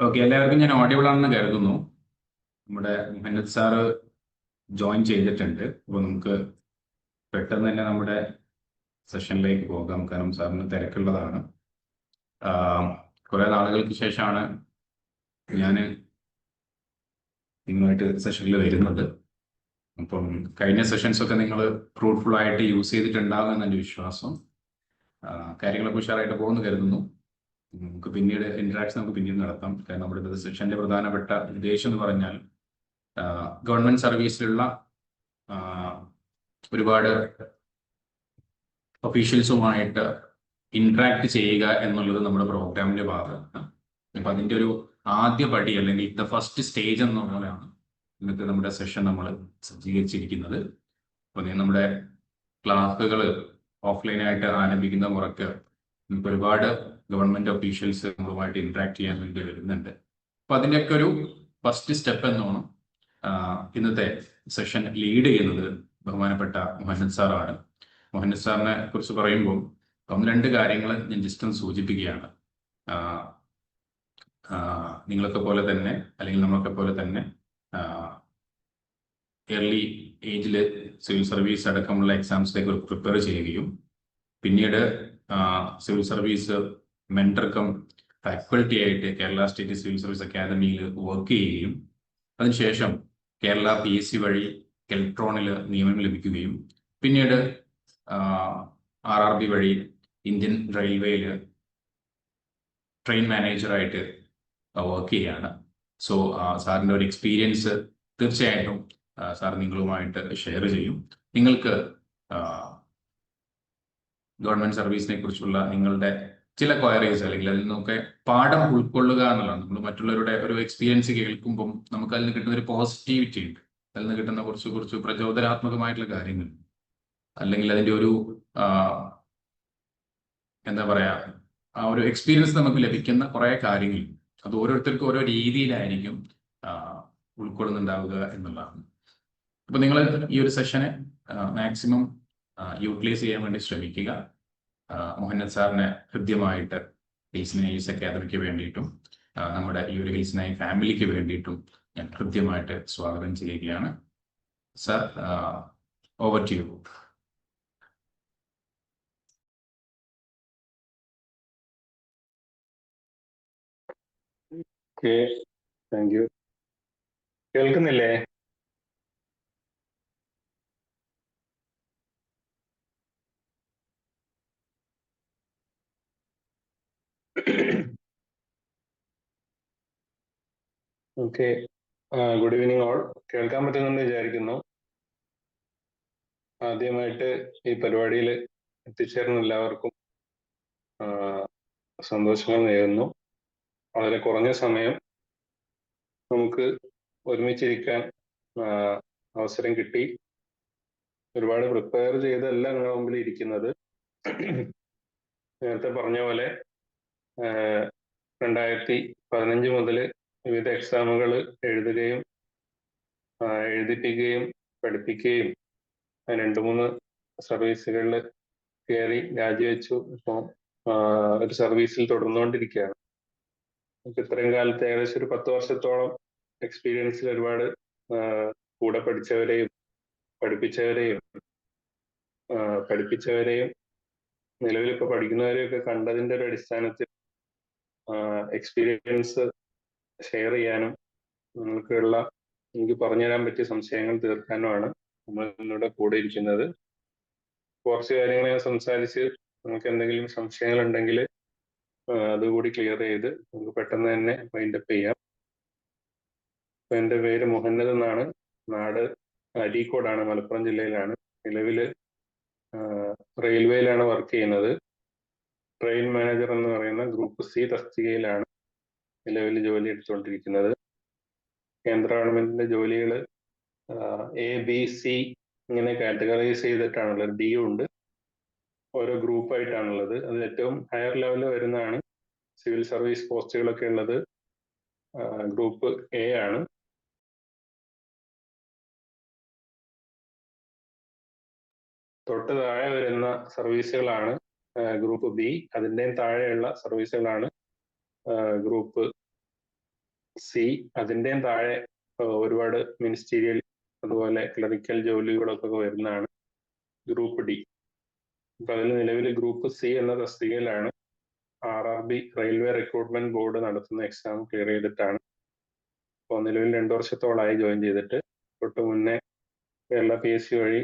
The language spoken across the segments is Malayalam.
ഓക്കെ, എല്ലാവർക്കും ഞാൻ ഓഡിയബിൾ ആണെന്ന് കരുതുന്നു. നമ്മുടെ മുഹമ്മദ് സാറ് ജോയിൻ ചെയ്തിട്ടുണ്ട്. അപ്പോൾ നമുക്ക് പെട്ടെന്ന് തന്നെ നമ്മുടെ സെഷനിലേക്ക് പോകാം. കാരണം സാറിന് തിരക്കുള്ളതാണ്. കുറെ നാളുകൾക്ക് ശേഷമാണ് ഞാൻ നിങ്ങളുമായിട്ട് സെഷനിൽ വരുന്നത്. അപ്പം കഴിഞ്ഞ സെഷൻസ് ഒക്കെ നിങ്ങൾ ഫ്രൂട്ട്ഫുൾ ആയിട്ട് യൂസ് ചെയ്തിട്ടുണ്ടാകും എന്നെ വിശ്വാസം. കാര്യങ്ങളൊക്കെ ഉഷാറായിട്ട് പോകുന്നു കരുതുന്നു. നമുക്ക് പിന്നീട് ഇന്ററാക്ഷൻ നമുക്ക് പിന്നീട് നടത്താം. കാരണം നമ്മുടെ സെഷന്റെ പ്രധാനപ്പെട്ട ഉദ്ദേശം എന്ന് പറഞ്ഞാൽ ഗവൺമെന്റ് സർവീസിലുള്ള ഒരുപാട് ഒഫീഷ്യൽസുമായിട്ട് ഇന്ററാക്ട് ചെയ്യുക എന്നുള്ളത് നമ്മുടെ പ്രോഗ്രാമിന്റെ ഭാഗമാണ്. അപ്പൊ അതിന്റെ ഒരു ആദ്യ പടി അല്ലെങ്കിൽ ദ ഫസ്റ്റ് സ്റ്റേജ് എന്നുള്ളതാണ് ഇന്നത്തെ നമ്മുടെ സെഷൻ നമ്മൾ സജ്ജീകരിച്ചിരിക്കുന്നത്. അപ്പൊ നമ്മുടെ ക്ലാസ്സുകൾ ഓഫ്ലൈനായിട്ട് ആരംഭിക്കുന്ന മുറക്ക് നമുക്ക് ഒരുപാട് ഗവൺമെന്റ് ഒഫീഷ്യൽസ് നമ്മളുമായിട്ട് ഇന്ററാക്ട് ചെയ്യാൻ വേണ്ടി വരുന്നുണ്ട്. അപ്പൊ അതിൻ്റെയൊക്കെ ഒരു ഫസ്റ്റ് സ്റ്റെപ്പ് എന്നോണം ഇന്നത്തെ സെഷൻ ലീഡ് ചെയ്യുന്നത് ബഹുമാനപ്പെട്ട മുഹമ്മദ് സാറാണ്. മുഹമ്മദ് സാറിനെ കുറിച്ച് പറയുമ്പോൾ ഒന്ന് രണ്ട് കാര്യങ്ങൾ ഞാൻ ജസ്റ്റ് ഒന്ന് സൂചിപ്പിക്കുകയാണ്. നിങ്ങളൊക്കെ പോലെ തന്നെ അല്ലെങ്കിൽ നമ്മളൊക്കെ പോലെ തന്നെ ഏർലി ഏജിൽ സിവിൽ സർവീസ് അടക്കമുള്ള എക്സാംസിലേക്ക് പ്രിപ്പയർ ചെയ്യുകയും പിന്നീട് civil service mentor cum faculty ആയിട്ട് കേരള സ്റ്റേറ്റ് സിവിൽ സർവീസ് അക്കാദമിയിൽ വർക്ക് ചെയ്യുകയും അതിനുശേഷം കേരള PSC വഴി കെൽട്രോണിൽ നിയമനം ലഭിക്കുകയും പിന്നീട് RRB വഴി ഇന്ത്യൻ റെയിൽവേയിൽ ട്രെയിൻ മാനേജറായിട്ട് വർക്ക് ചെയ്യുകയാണ്. സോ സാറിൻ്റെ ഒരു എക്സ്പീരിയൻസ് തീർച്ചയായിട്ടും സാർ നിങ്ങളുമായിട്ട് ഷെയർ ചെയ്യും. നിങ്ങൾക്ക് ഗവൺമെന്റ് സർവീസിനെ കുറിച്ചുള്ള നിങ്ങളുടെ ചില ക്വയറീസ് അല്ലെങ്കിൽ അതിൽ നിന്നൊക്കെ പാഠം ഉൾക്കൊള്ളുക എന്നുള്ളതാണ്. നമ്മൾ മറ്റുള്ളവരുടെ ഒരു എക്സ്പീരിയൻസ് കേൾക്കുമ്പം നമുക്ക് അതിൽ നിന്ന് കിട്ടുന്ന ഒരു പോസിറ്റിവിറ്റി ഉണ്ട്. അതിൽ നിന്ന് കിട്ടുന്ന കുറച്ച് പ്രചോദനാത്മകമായിട്ടുള്ള കാര്യങ്ങൾ അല്ലെങ്കിൽ അതിൻ്റെ ഒരു എന്താ പറയാ ആ ഒരു എക്സ്പീരിയൻസ് നമുക്ക് ലഭിക്കുന്ന കുറെ കാര്യങ്ങൾ അത് ഓരോരുത്തർക്കും ഓരോ രീതിയിലായിരിക്കും ഉൾക്കൊള്ളുന്നുണ്ടാവുക എന്നുള്ളതാണ്. അപ്പൊ നിങ്ങൾ ഈ ഒരു സെഷനെ മാക്സിമം യൂട്ടിലൈസ് ചെയ്യാൻ വേണ്ടി ശ്രമിക്കുക. മുഹമ്മദ് സാറിനെ ഹൃദ്യമായിട്ട് ഹിൽസ് നൈസ് അക്കാദമിക്ക് വേണ്ടിയിട്ടും നമ്മുടെ ഈ ഒരു ഹിൽസ് നൈ ഫാമിലിക്ക് വേണ്ടിയിട്ടും ഞാൻ ഹൃദ്യമായിട്ട് സ്വാഗതം ചെയ്യുകയാണ്. Sir, over to you. Thank you. കേൾക്കുന്നില്ലേ? Okay, good evening all. കേൾക്കാൻ പറ്റുന്നെന്ന് വിചാരിക്കുന്നു. ആദ്യമായിട്ട് ഈ പരിപാടിയിൽ എത്തിച്ചേർന്ന എല്ലാവർക്കും സന്തോഷങ്ങൾ നേരുന്നു. വളരെ കുറഞ്ഞ സമയം നമുക്ക് ഒരുമിച്ചിരിക്കാൻ അവസരം കിട്ടി. ഒരുപാട് പ്രിപ്പയർ ചെയ്തല്ല നിങ്ങളുടെ മുമ്പിൽ ഇരിക്കുന്നത്. നേരത്തെ പറഞ്ഞ പോലെ 2015 മുതൽ വിവിധ എക്സാമുകൾ എഴുതുകയും എഴുതിപ്പിക്കുകയും പഠിപ്പിക്കുകയും 2-3 സർവീസുകളിൽ കയറി രാജിവെച്ചു. ഇപ്പോൾ ഒരു സർവീസിൽ തുടർന്നുകൊണ്ടിരിക്കുകയാണ്. ഇത്രയും കാലത്ത് ഏകദേശം ഒരു 10 വർഷത്തോളം എക്സ്പീരിയൻസിൽ ഒരുപാട് കൂടെ പഠിച്ചവരെയും പഠിപ്പിച്ചവരെയും നിലവിലിപ്പോൾ പഠിക്കുന്നവരെയും ഒക്കെ കണ്ടതിൻ്റെ ഒരു അടിസ്ഥാനത്തിൽ എക്സ്പീരിയൻസ് ഷെയർ ചെയ്യാനും നിങ്ങൾക്കുള്ള എനിക്ക് പറഞ്ഞുതരാൻ പറ്റിയ സംശയങ്ങൾ തീർക്കാനുമാണ് നമ്മൾ ഇതിലൂടെ കൂടെ ഇരിക്കുന്നത്. കുറച്ച് കാര്യങ്ങൾ ഞാൻ സംസാരിച്ച് നിങ്ങൾക്ക് എന്തെങ്കിലും സംശയങ്ങൾ ഉണ്ടെങ്കിൽ അതുകൂടി ക്ലിയർ ചെയ്ത് നമുക്ക് പെട്ടെന്ന് തന്നെ വൈൻഡപ്പ് ചെയ്യാം. എൻ്റെ പേര് മുഹമ്മദ് എന്നാണ്. നാട് അരീക്കോടാണ്, മലപ്പുറം ജില്ലയിലാണ്. നിലവില് റെയിൽവേയിലാണ് വർക്ക് ചെയ്യുന്നത്. ട്രെയിൻ മാനേജർ എന്ന് പറയുന്ന ഗ്രൂപ്പ് C തസ്തികയിലാണ് നിലവിൽ ജോലി എടുത്തുകൊണ്ടിരിക്കുന്നത്. കേന്ദ്ര ഗവൺമെന്റിന്റെ ജോലികൾ A, B, C ഇങ്ങനെ കാറ്റഗറൈസ് ചെയ്തിട്ടാണുള്ളത്. D ഉണ്ട്. ഓരോ ഗ്രൂപ്പായിട്ടാണുള്ളത്. അതിൽ ഏറ്റവും ഹയർ ലെവലിൽ വരുന്നതാണ് സിവിൽ സർവീസ് പോസ്റ്റുകളൊക്കെ ഉള്ളത് ഗ്രൂപ്പ് A ആണ്. തൊട്ട് താഴെ വരുന്ന സർവീസുകളാണ് ഗ്രൂപ്പ് B. അതിൻ്റെയും താഴെയുള്ള സർവീസുകളാണ് ഗ്രൂപ്പ് സി, അതിൻ്റെയും താഴെ ഒരുപാട് മിനിസ്റ്റീരിയൽ അതുപോലെ ക്ലറിക്കൽ ജോലികളൊക്കെ വരുന്നതാണ് ഗ്രൂപ്പ് ഡി. അപ്പൊ അതിൽ നിലവിൽ ഗ്രൂപ്പ് സി എന്ന തസ്തികയിലാണ് RRB റെയിൽവേ റിക്രൂട്ട്മെന്റ് ബോർഡ് നടത്തുന്ന എക്സാം ക്ലിയർ ചെയ്തിട്ടാണ്. അപ്പോൾ നിലവിൽ 2 വർഷത്തോളമായി ജോയിൻ ചെയ്തിട്ട്. തൊട്ട് മുന്നേ കേരള PSC വഴി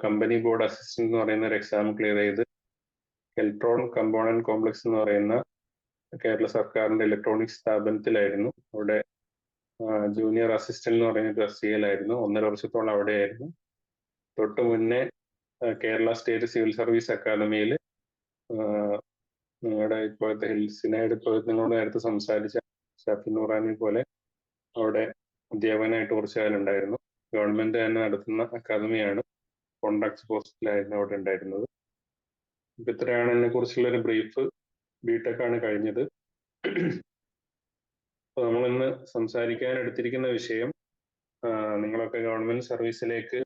കമ്പനി ബോർഡ് അസിസ്റ്റന്റ് എന്ന് പറയുന്ന ഒരു എക്സാം ക്ലിയർ ചെയ്ത് കെൽട്രോൺ കമ്പോണന്റ് കോംപ്ലക്സ് എന്ന് പറയുന്ന കേരള സർക്കാരിന്റെ ഇലക്ട്രോണിക്സ് സ്ഥാപനത്തിലായിരുന്നു. അവിടെ ജൂനിയർ അസിസ്റ്റന്റ് എന്ന് പറയുന്ന തസ്തികയിലായിരുന്നു. 1.5 വർഷത്തോളം അവിടെയായിരുന്നു. തൊട്ട് മുന്നേ കേരള സ്റ്റേറ്റ് സിവിൽ സർവീസ് അക്കാദമിയിൽ നിങ്ങളുടെ ഇപ്പോഴത്തെ ഹിൽസിനായിട്ട് നിങ്ങളോട് നേരത്തെ സംസാരിച്ച ഷാഫി നൂറാനെ പോലെ അവിടെ അധ്യാപകനായിട്ട് കുറച്ചു കാലം ഉണ്ടായിരുന്നു. ഗവൺമെന്റ് തന്നെ നടത്തുന്ന അക്കാദമിയാണ്. കോൺട്രാക്ട് പോസ്റ്റിലായിരുന്നു അവിടെ ഉണ്ടായിരുന്നത്. ഇപ്പൊ ഇത്രയാണ് എന്നെ കുറിച്ചുള്ള ഒരു ബ്രീഫ്. ബിടെക് ആണ് കഴിഞ്ഞത്. അപ്പൊ നമ്മളിന്ന് സംസാരിക്കാൻ എടുത്തിരിക്കുന്ന വിഷയം നിങ്ങളൊക്കെ ഗവൺമെന്റ് സർവീസിലേക്ക്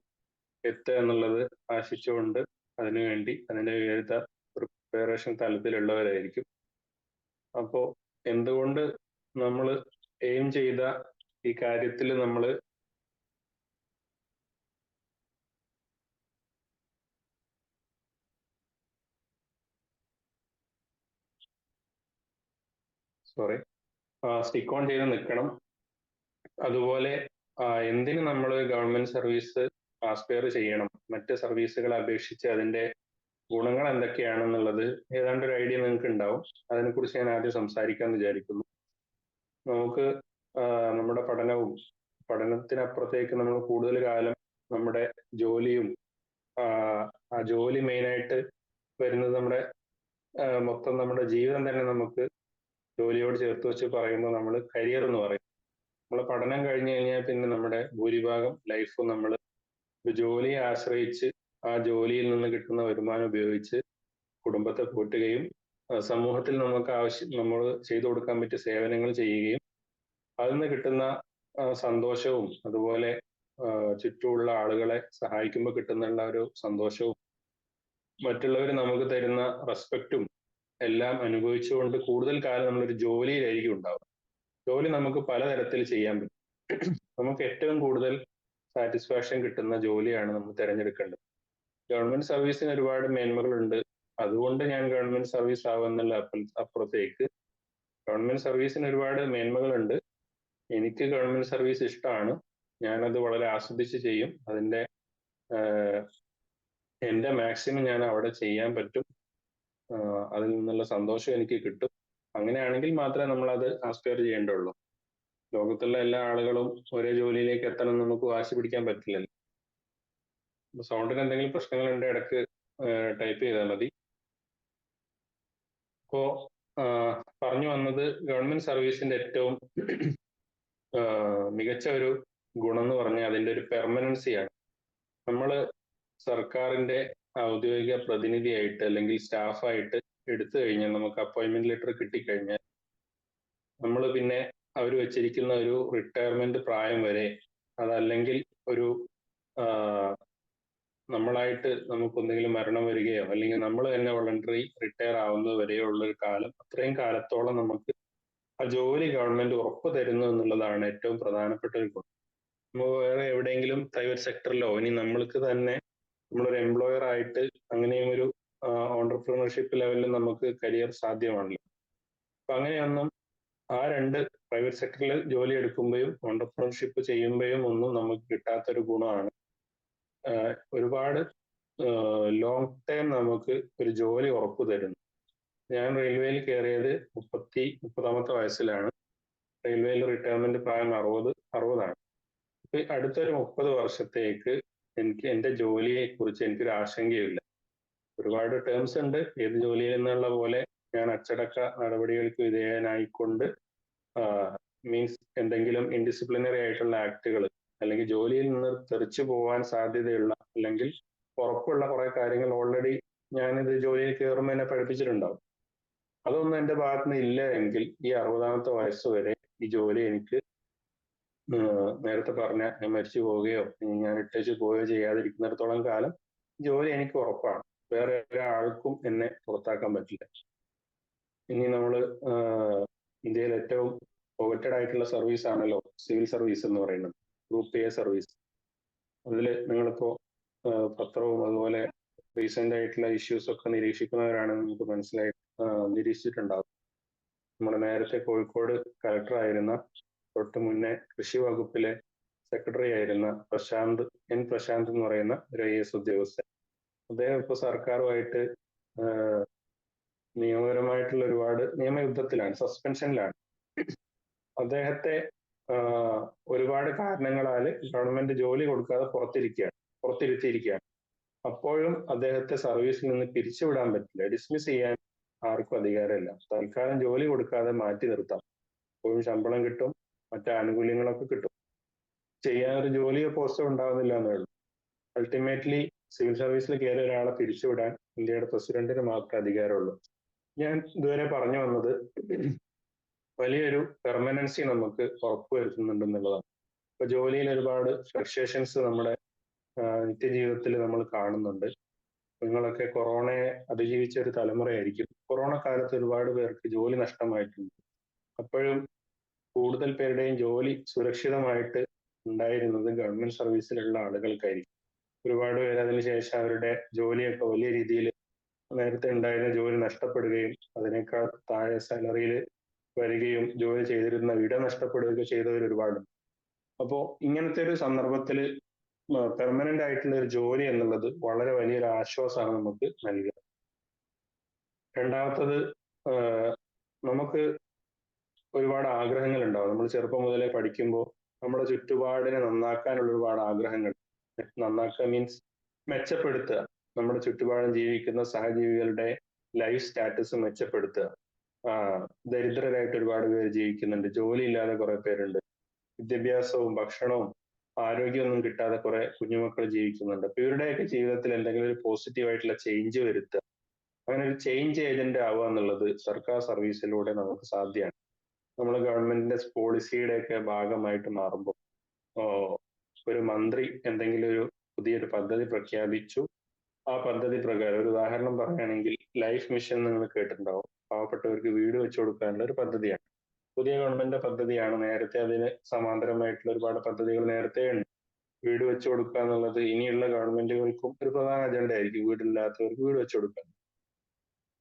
എത്തുക എന്നുള്ളത് ആശിച്ചുകൊണ്ട് അതിനുവേണ്ടി അതിന്റെ വിവിധ പ്രിപ്പറേഷൻ തലത്തിലുള്ളവരായിരിക്കും. അപ്പോ എന്തുകൊണ്ട് നമ്മൾ എയിം ചെയ്ത ഈ കാര്യത്തിൽ നമ്മൾ സ്റ്റിക്ക് ഓൺ ചെയ്ത് നിൽക്കണം. അതുപോലെ എന്തിന് നമ്മൾ ഗവൺമെന്റ് സർവീസ് ആസ്പയർ ചെയ്യണം, മറ്റ് സർവീസുകളെ അപേക്ഷിച്ച് അതിന്റെ ഗുണങ്ങൾ എന്തൊക്കെയാണെന്നുള്ളത് ഏതാണ്ട് ഒരു ഐഡിയ നിങ്ങൾക്ക് ഉണ്ടാവും. അതിനെക്കുറിച്ച് ഞാൻ ആദ്യം സംസാരിക്കാമെന്ന് വിചാരിക്കുന്നു. നമുക്ക് നമ്മുടെ പഠനത്തിനപ്പുറത്തേക്ക് നമ്മൾ കൂടുതൽ കാലം നമ്മുടെ ജോലിയും ആ ജോലി മെയിനായിട്ട് വരുന്നത് നമ്മുടെ മൊത്തം നമ്മുടെ ജീവിതം തന്നെ നമുക്ക് ജോലിയോട് ചേർത്ത് വെച്ച് പറയുമ്പോൾ നമ്മൾ കരിയർ എന്ന് പറയും. നമ്മൾ പഠനം കഴിഞ്ഞു കഴിഞ്ഞാൽ പിന്നെ നമ്മുടെ ഭൂരിഭാഗം ലൈഫും നമ്മൾ ജോലിയെ ആശ്രയിച്ച് ആ ജോലിയിൽ നിന്ന് കിട്ടുന്ന വരുമാനം ഉപയോഗിച്ച് കുടുംബത്തെ കൂട്ടുകയും സമൂഹത്തിൽ നമ്മൾ ചെയ്തു കൊടുക്കാൻ പറ്റിയ സേവനങ്ങൾ ചെയ്യുകയും അതിൽ നിന്ന് കിട്ടുന്ന സന്തോഷവും അതുപോലെ ചുറ്റുമുള്ള ആളുകളെ സഹായിക്കുമ്പോൾ കിട്ടുന്നുള്ള ഒരു സന്തോഷവും മറ്റുള്ളവർ നമുക്ക് തരുന്ന റെസ്പെക്റ്റും എല്ലാം അനുഭവിച്ചുകൊണ്ട് കൂടുതൽ കാലം നമ്മളൊരു ജോലിയിലായിരിക്കും ഉണ്ടാവുക. ജോലി നമുക്ക് പലതരത്തിൽ ചെയ്യാൻ പറ്റും. നമുക്ക് ഏറ്റവും കൂടുതൽ സാറ്റിസ്ഫാക്ഷൻ കിട്ടുന്ന ജോലിയാണ് നമ്മൾ തിരഞ്ഞെടുക്കേണ്ടത്. ഗവൺമെന്റ് സർവീസിന് ഒരുപാട് മേന്മകളുണ്ട്. അതുകൊണ്ട് ഞാൻ ഗവൺമെന്റ് സർവീസ് ആവുമെന്നുള്ള അപ്പുറത്തേക്ക് ഗവൺമെന്റ് സർവീസിന് ഒരുപാട് മേന്മകളുണ്ട്. എനിക്ക് ഗവൺമെന്റ് സർവീസ് ഇഷ്ടമാണ്. ഞാനത് വളരെ ആസ്വദിച്ച് ചെയ്യും. എന്റെ മാക്സിമം ഞാൻ അവിടെ ചെയ്യാൻ പറ്റും. അതിൽ നിന്നുള്ള സന്തോഷം എനിക്ക് കിട്ടും. അങ്ങനെയാണെങ്കിൽ മാത്രമേ നമ്മൾ അത് ആസ്പയർ ചെയ്യേണ്ടുള്ളൂ. ലോകത്തുള്ള എല്ലാ ആളുകളും ഒരേ ജോലിയിലേക്ക് എത്തണം നമുക്ക് വാശി പിടിക്കാൻ പറ്റില്ലല്ലോ. സൗണ്ടിന് എന്തെങ്കിലും പ്രശ്നങ്ങളുണ്ട് ഇടയ്ക്ക് ടൈപ്പ് ചെയ്താൽ മതി. അപ്പോ പറഞ്ഞു വന്നത് ഗവൺമെന്റ് സർവീസിന്റെ ഏറ്റവും മികച്ച ഒരു ഗുണം എന്ന് പറഞ്ഞാൽ അതിന്റെ ഒരു പെർമനൻസിയാണ്. നമ്മൾ സർക്കാരിന്റെ ഔദ്യോഗിക പ്രതിനിധിയായിട്ട് അല്ലെങ്കിൽ സ്റ്റാഫായിട്ട് എടുത്തു കഴിഞ്ഞാൽ നമുക്ക് അപ്പോയിന്റ്മെന്റ് ലെറ്റർ കിട്ടിക്കഴിഞ്ഞാൽ നമ്മൾ പിന്നെ അവർ വെച്ചിരിക്കുന്ന ഒരു റിട്ടയർമെന്റ് പ്രായം വരെ അതല്ലെങ്കിൽ ഒരു നമ്മളായിട്ട് നമുക്ക് എന്തെങ്കിലും മരണം വരികയോ അല്ലെങ്കിൽ നമ്മൾ തന്നെ വോളണ്ടറി റിട്ടയർ ആവുന്നത് വരെയോ ഉള്ള ഒരു കാലം, അത്രയും കാലത്തോളം നമുക്ക് ആ ജോലി ഗവൺമെന്റ് ഉറപ്പ് തരുന്നു എന്നുള്ളതാണ് ഏറ്റവും പ്രധാനപ്പെട്ട ഒരു ഗുണം. നമ്മൾ വേറെ എവിടെയെങ്കിലും പ്രൈവറ്റ് സെക്ടറിലോ ഇനി നമ്മൾക്ക് തന്നെ നമ്മളൊരു എംപ്ലോയർ ആയിട്ട് അങ്ങനെയും ഒരു ഓണ്ടർപ്രണർഷിപ്പ് ലെവലിൽ നമുക്ക് കരിയർ സാധ്യമാണല്ലോ. അപ്പൊ അങ്ങനെയൊന്നും ആ രണ്ട് പ്രൈവറ്റ് സെക്ടറിൽ ജോലി എടുക്കുമ്പോഴും ഓണ്ടർപ്രണർഷിപ്പ് ചെയ്യുമ്പോഴും ഒന്നും നമുക്ക് കിട്ടാത്തൊരു ഗുണമാണ്. ഒരുപാട് ലോങ് ടൈം നമുക്ക് ഒരു ജോലി ഉറപ്പ് തരുന്നു. ഞാൻ റെയിൽവേയിൽ കയറിയത് 30ാമത്തെ വയസ്സിലാണ്. റെയിൽവേയിൽ റിട്ടയർമെന്റ് പ്രായം 60ആണ്. അപ്പൊ അടുത്തൊരു 30 വർഷത്തേക്ക് എനിക്ക് എന്റെ ജോലിയെ കുറിച്ച് എനിക്കൊരു ആശങ്കയില്ല. ഒരുപാട് ടേംസ് ഉണ്ട്. ഏത് ജോലിയിൽ നിന്നുള്ള പോലെ ഞാൻ അച്ചടക്ക നടപടികൾക്ക് വിധേയനായിക്കൊണ്ട് മീൻസ് എന്തെങ്കിലും ഇൻഡിസിപ്ലിനറി ആയിട്ടുള്ള ആക്ടുകൾ അല്ലെങ്കിൽ ജോലിയിൽ നിന്ന് തെറിച്ചു പോകാൻ സാധ്യതയുള്ള അല്ലെങ്കിൽ ഉറപ്പുള്ള കുറെ കാര്യങ്ങൾ ഓൾറെഡി ഞാനിത് ജോലിയിൽ കയറുമ്പോൾ എന്നെ പഠിപ്പിച്ചിട്ടുണ്ടാവും. അതൊന്നും എന്റെ ഭാഗത്ത് നിന്ന് ഇല്ല എങ്കിൽ ഈ 60ാമത്തെ വയസ്സ് വരെ ഈ ജോലി എനിക്ക് നേരത്തെ പറഞ്ഞ ഞാൻ മരിച്ചു പോവുകയോ ഞാൻ ഇട്ടേച്ച് പോവുകയോ ചെയ്യാതിരിക്കുന്നിടത്തോളം കാലം ജോലി എനിക്ക് ഉറപ്പാണ്. വേറെ ഒരാൾക്കും എന്നെ പുറത്താക്കാൻ പറ്റില്ല. ഇനി നമ്മൾ ഇന്ത്യയിൽ ഏറ്റവും കോവറ്റഡ് ആയിട്ടുള്ള സർവീസ് ആണല്ലോ സിവിൽ സർവീസ് എന്ന് പറയുന്നത്, ഗ്രൂപ്പ് എ സർവീസ്. അതിൽ നിങ്ങളിപ്പോ പത്രവും അതുപോലെ റീസെന്റ് ആയിട്ടുള്ള ഇഷ്യൂസ് ഒക്കെ നിരീക്ഷിക്കുന്നവരാണെന്ന് നിങ്ങൾക്ക് നിരീക്ഷിച്ചിട്ടുണ്ടാകും. നമ്മുടെ നേരത്തെ കോഴിക്കോട് കളക്ടർ ആയിരുന്ന, തൊട്ട് മുന്നേ കൃഷി വകുപ്പിലെ സെക്രട്ടറി ആയിരുന്ന പ്രശാന്ത് എന്ന് പറയുന്ന ഒരു IAS ഉദ്യോഗസ്ഥൻ, അദ്ദേഹം ഇപ്പോൾ സർക്കാരുമായിട്ട് നിയമപരമായിട്ടുള്ള ഒരുപാട് നിയമയുദ്ധത്തിലാണ്, സസ്പെൻഷനിലാണ്. അദ്ദേഹത്തെ ഒരുപാട് കാരണങ്ങളാൽ ഗവൺമെന്റ് ജോലി കൊടുക്കാതെ പുറത്തിരുത്തിയിരിക്കുകയാണ്. അപ്പോഴും അദ്ദേഹത്തെ സർവീസിൽ നിന്ന് പിരിച്ചുവിടാൻ പറ്റില്ല, ഡിസ്മിസ് ചെയ്യാൻ ആർക്കും അധികാരമില്ല. തൽക്കാലം ജോലി കൊടുക്കാതെ മാറ്റി നിർത്താം, അപ്പോഴും ശമ്പളം കിട്ടും, മറ്റു ആനുകൂല്യങ്ങളൊക്കെ കിട്ടും, ചെയ്യാൻ ഒരു ജോലിയോ പോസ്റ്റോ ഉണ്ടാവുന്നില്ല എന്നേ ഉള്ളൂ. അൾട്ടിമേറ്റ്ലി സിവിൽ സർവീസിൽ കയറിയ ഒരാളെ പിരിച്ചുവിടാൻ ഇന്ത്യയുടെ പ്രസിഡന്റിന് മാത്രമേ അധികാരമുള്ളൂ. ഞാൻ ഇതുവരെ പറഞ്ഞു വന്നത് വലിയൊരു പെർമനൻസി നമുക്ക് ഉറപ്പുവരുത്തുന്നുണ്ടെന്നുള്ളതാണ്. ഇപ്പൊ ജോലിയിൽ ഒരുപാട് ഫ്ലക്ച്വേഷൻസ് നമ്മുടെ നിത്യജീവിതത്തിൽ നമ്മൾ കാണുന്നുണ്ട്. നിങ്ങളൊക്കെ കൊറോണയെ അതിജീവിച്ച ഒരു തലമുറയായിരിക്കും. കൊറോണ കാലത്ത് ഒരുപാട് പേർക്ക് ജോലി നഷ്ടമായിട്ടുണ്ട്. അപ്പോഴും കൂടുതൽ പേരുടെയും ജോലി സുരക്ഷിതമായിട്ട് ഉണ്ടായിരുന്നത് ഗവൺമെന്റ് സർവീസിലുള്ള ആളുകൾക്കായിരിക്കും. ഒരുപാട് പേര് അതിനുശേഷം അവരുടെ ജോലിയൊക്കെ വലിയ രീതിയിൽ നേരത്തെ ഉണ്ടായിരുന്ന ജോലി നഷ്ടപ്പെടുകയും അതിനേക്കാൾ താഴെ സാലറിയിൽ വരികയും ജോലി ചെയ്തിരുന്ന ഇട നഷ്ടപ്പെടുകയൊക്കെ ചെയ്തവർ ഒരുപാടുണ്ട്. അപ്പോൾ ഇങ്ങനത്തെ ഒരു സന്ദർഭത്തിൽ പെർമനന്റ് ആയിട്ടുള്ള ഒരു ജോലി എന്നുള്ളത് വളരെ വലിയൊരു ആശ്വാസമാണ് നമുക്ക് നൽകുക. രണ്ടാമത്തത്, നമുക്ക് ഒരുപാട് ആഗ്രഹങ്ങൾ ഉണ്ടാവും. നമ്മൾ ചെറുപ്പം മുതലേ പഠിക്കുമ്പോൾ നമ്മുടെ ചുറ്റുപാടിനെ നന്നാക്കാനുള്ള ഒരുപാട് ആഗ്രഹങ്ങൾ. നന്നാക്കുക മീൻസ് മെച്ചപ്പെടുത്തുക, നമ്മുടെ ചുറ്റുപാടും ജീവിക്കുന്ന സഹജീവികളുടെ ലൈഫ് സ്റ്റാറ്റസ് മെച്ചപ്പെടുത്തുക. ദരിദ്രരായിട്ട് ഒരുപാട് പേര് ജീവിക്കുന്നുണ്ട്, ജോലി ഇല്ലാതെ കുറെ പേരുണ്ട്, വിദ്യാഭ്യാസവും ഭക്ഷണവും ആരോഗ്യമൊന്നും കിട്ടാതെ കുറെ കുഞ്ഞുമക്കൾ ജീവിക്കുന്നുണ്ട്. അപ്പൊ ഇവരുടെയൊക്കെ ജീവിതത്തിൽ എന്തെങ്കിലും ഒരു പോസിറ്റീവ് ആയിട്ടുള്ള ചേഞ്ച് വരുത്തുക, അങ്ങനെ ഒരു ചേഞ്ച് ഏജന്റ് ആവുക എന്നുള്ളത് സർക്കാർ സർവീസിലൂടെ നമുക്ക് സാധ്യമാണ്. നമ്മൾ ഗവൺമെന്റിന്റെ പോളിസിയുടെ ഒക്കെ ഭാഗമായിട്ട് മാറുമ്പോൾ ഒരു മന്ത്രി എന്തെങ്കിലും ഒരു പുതിയൊരു പദ്ധതി പ്രഖ്യാപിച്ചു, ആ പദ്ധതി പ്രകാരം ഒരു ഉദാഹരണം പറയുകയാണെങ്കിൽ ലൈഫ് മിഷൻ നിങ്ങൾ കേട്ടിട്ടുണ്ടാവും. പാവപ്പെട്ടവർക്ക് വീട് വെച്ചു കൊടുക്കാനുള്ള ഒരു പദ്ധതിയാണ്, പുതിയ ഗവൺമെന്റ് പദ്ധതിയാണ്. നേരത്തെ അതിന് സമാന്തരമായിട്ടുള്ള ഒരുപാട് പദ്ധതികൾ നേരത്തെ ഉണ്ട്. വീട് വെച്ചു കൊടുക്കുക എന്നുള്ളത് ഇനിയുള്ള ഗവൺമെന്റുകൾക്കും ഒരു പ്രധാന അജണ്ട ആയിരിക്കും, വീടില്ലാത്തവർക്ക് വീട് വെച്ചു കൊടുക്കുക.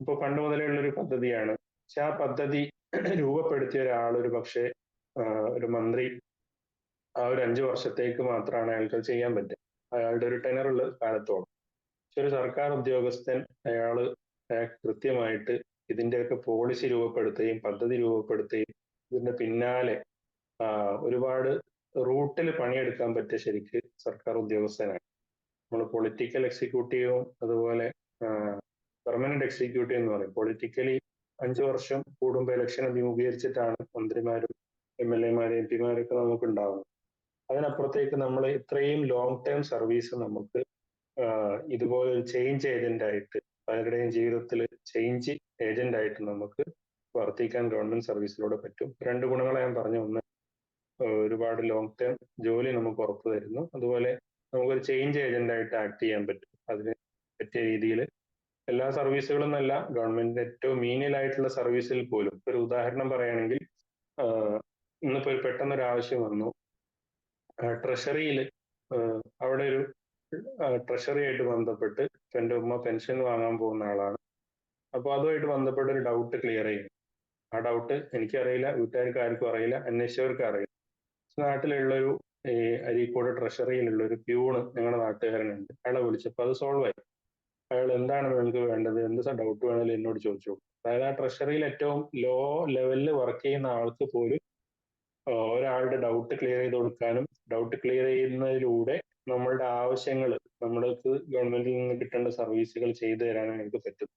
ഇപ്പൊ പണ്ട് മുതലേ ഉള്ള ഒരു പദ്ധതിയാണ്. പക്ഷെ ആ പദ്ധതി രൂപപ്പെടുത്തിയ ഒരാൾ ഒരു പക്ഷേ ഒരു മന്ത്രി ആ ഒരു 5 വർഷത്തേക്ക് മാത്രമാണ് അയാൾക്ക് ചെയ്യാൻ പറ്റുക, അയാളുടെ ഒരു ടെനറുള്ള കാലത്തോളം. പക്ഷെ ഒരു സർക്കാർ ഉദ്യോഗസ്ഥൻ അയാള് കൃത്യമായിട്ട് ഇതിന്റെയൊക്കെ പോളിസി രൂപപ്പെടുത്തുകയും പദ്ധതി രൂപപ്പെടുത്തുകയും ഇതിന്റെ പിന്നാലെ ഒരുപാട് റൂട്ടിൽ പണിയെടുക്കാൻ പറ്റിയ ശരിക്ക് സർക്കാർ ഉദ്യോഗസ്ഥനാണ്. നമ്മൾ പൊളിറ്റിക്കൽ എക്സിക്യൂട്ടീവും അതുപോലെ പെർമനന്റ് എക്സിക്യൂട്ടീവ് എന്ന് പറയും. പൊളിറ്റിക്കലി 5 വർഷം കൂടുമ്പോൾ ഇലക്ഷൻ അഭിമുഖീകരിച്ചിട്ടാണ് മന്ത്രിമാരും MLA-മാരും MP-മാരൊക്കെ നമുക്ക് ഉണ്ടാവുന്നത്. അതിനപ്പുറത്തേക്ക് നമ്മൾ ഇത്രയും ലോങ് ടേം സർവീസ് നമുക്ക് ഇതുപോലെ ഒരു ചേഞ്ച് ഏജന്റ് ആയിട്ട്, പലരുടെയും ജീവിതത്തിൽ ചേഞ്ച് ഏജന്റ് ആയിട്ട് നമുക്ക് വർത്തിക്കാൻ ഗവൺമെന്റ് സർവീസിലൂടെ പറ്റും. 2 ഗുണങ്ങളെ ഞാൻ പറഞ്ഞു. ഒന്ന്, ഒരുപാട് ലോങ് ടേം ജോലി നമുക്ക് ഉറപ്പു തരുന്നു, അതുപോലെ നമുക്കൊരു ചേഞ്ച് ഏജന്റ് ആയിട്ട് ആക്ട് ചെയ്യാൻ പറ്റും. അതിന് പറ്റിയ രീതിയിൽ എല്ലാ സർവീസുകളും എന്നല്ല, ഗവൺമെന്റിന്റെ ഏറ്റവും മീനിയൽ ആയിട്ടുള്ള സർവീസിൽ പോലും ഒരു ഉദാഹരണം പറയുകയാണെങ്കിൽ, ഇന്നിപ്പോ പെട്ടെന്നൊരു ആവശ്യം വന്നു, ട്രഷറിയിൽ അവിടെ ഒരു ട്രഷറിയായിട്ട് ബന്ധപ്പെട്ട് എൻ്റെ ഉമ്മ പെൻഷൻ വാങ്ങാൻ പോകുന്ന ആളാണ്. അപ്പൊ അതുമായിട്ട് ബന്ധപ്പെട്ട ഒരു ഡൗട്ട് ക്ലിയർ ചെയ്യും. ആ ഡൗട്ട് എനിക്കറിയില്ല, വീട്ടുകാർക്ക് ആർക്കും അറിയില്ല, അന്വേഷിച്ചവർക്ക് അറിയില്ല. നാട്ടിലുള്ളൊരു അരീക്കോട് ട്രഷറിയിലുള്ള ഒരു പ്യൂണ് ഞങ്ങളുടെ നാട്ടുകാരനുണ്ട്. അയാളെ വിളിച്ചപ്പോൾ അത് സോൾവ് ആയി. അയാൾ എന്താണ് നിങ്ങൾക്ക് വേണ്ടത്, എന്ത് ഡൗട്ട് വേണമെങ്കിലും എന്നോട് ചോദിച്ചു. അതായത് ആ ട്രഷറിയിൽ ഏറ്റവും ലോ ലെവലിൽ വർക്ക് ചെയ്യുന്ന ആൾക്ക് പോലും ഒരാളുടെ ഡൗട്ട് ക്ലിയർ ചെയ്ത് കൊടുക്കാനും, ഡൗട്ട് ക്ലിയർ ചെയ്യുന്നതിലൂടെ നമ്മളുടെ ആവശ്യങ്ങൾ, നമ്മൾക്ക് ഗവൺമെന്റിൽ നിന്ന് കിട്ടേണ്ട സർവീസുകൾ ചെയ്തു തരാനും എനിക്ക് പറ്റും.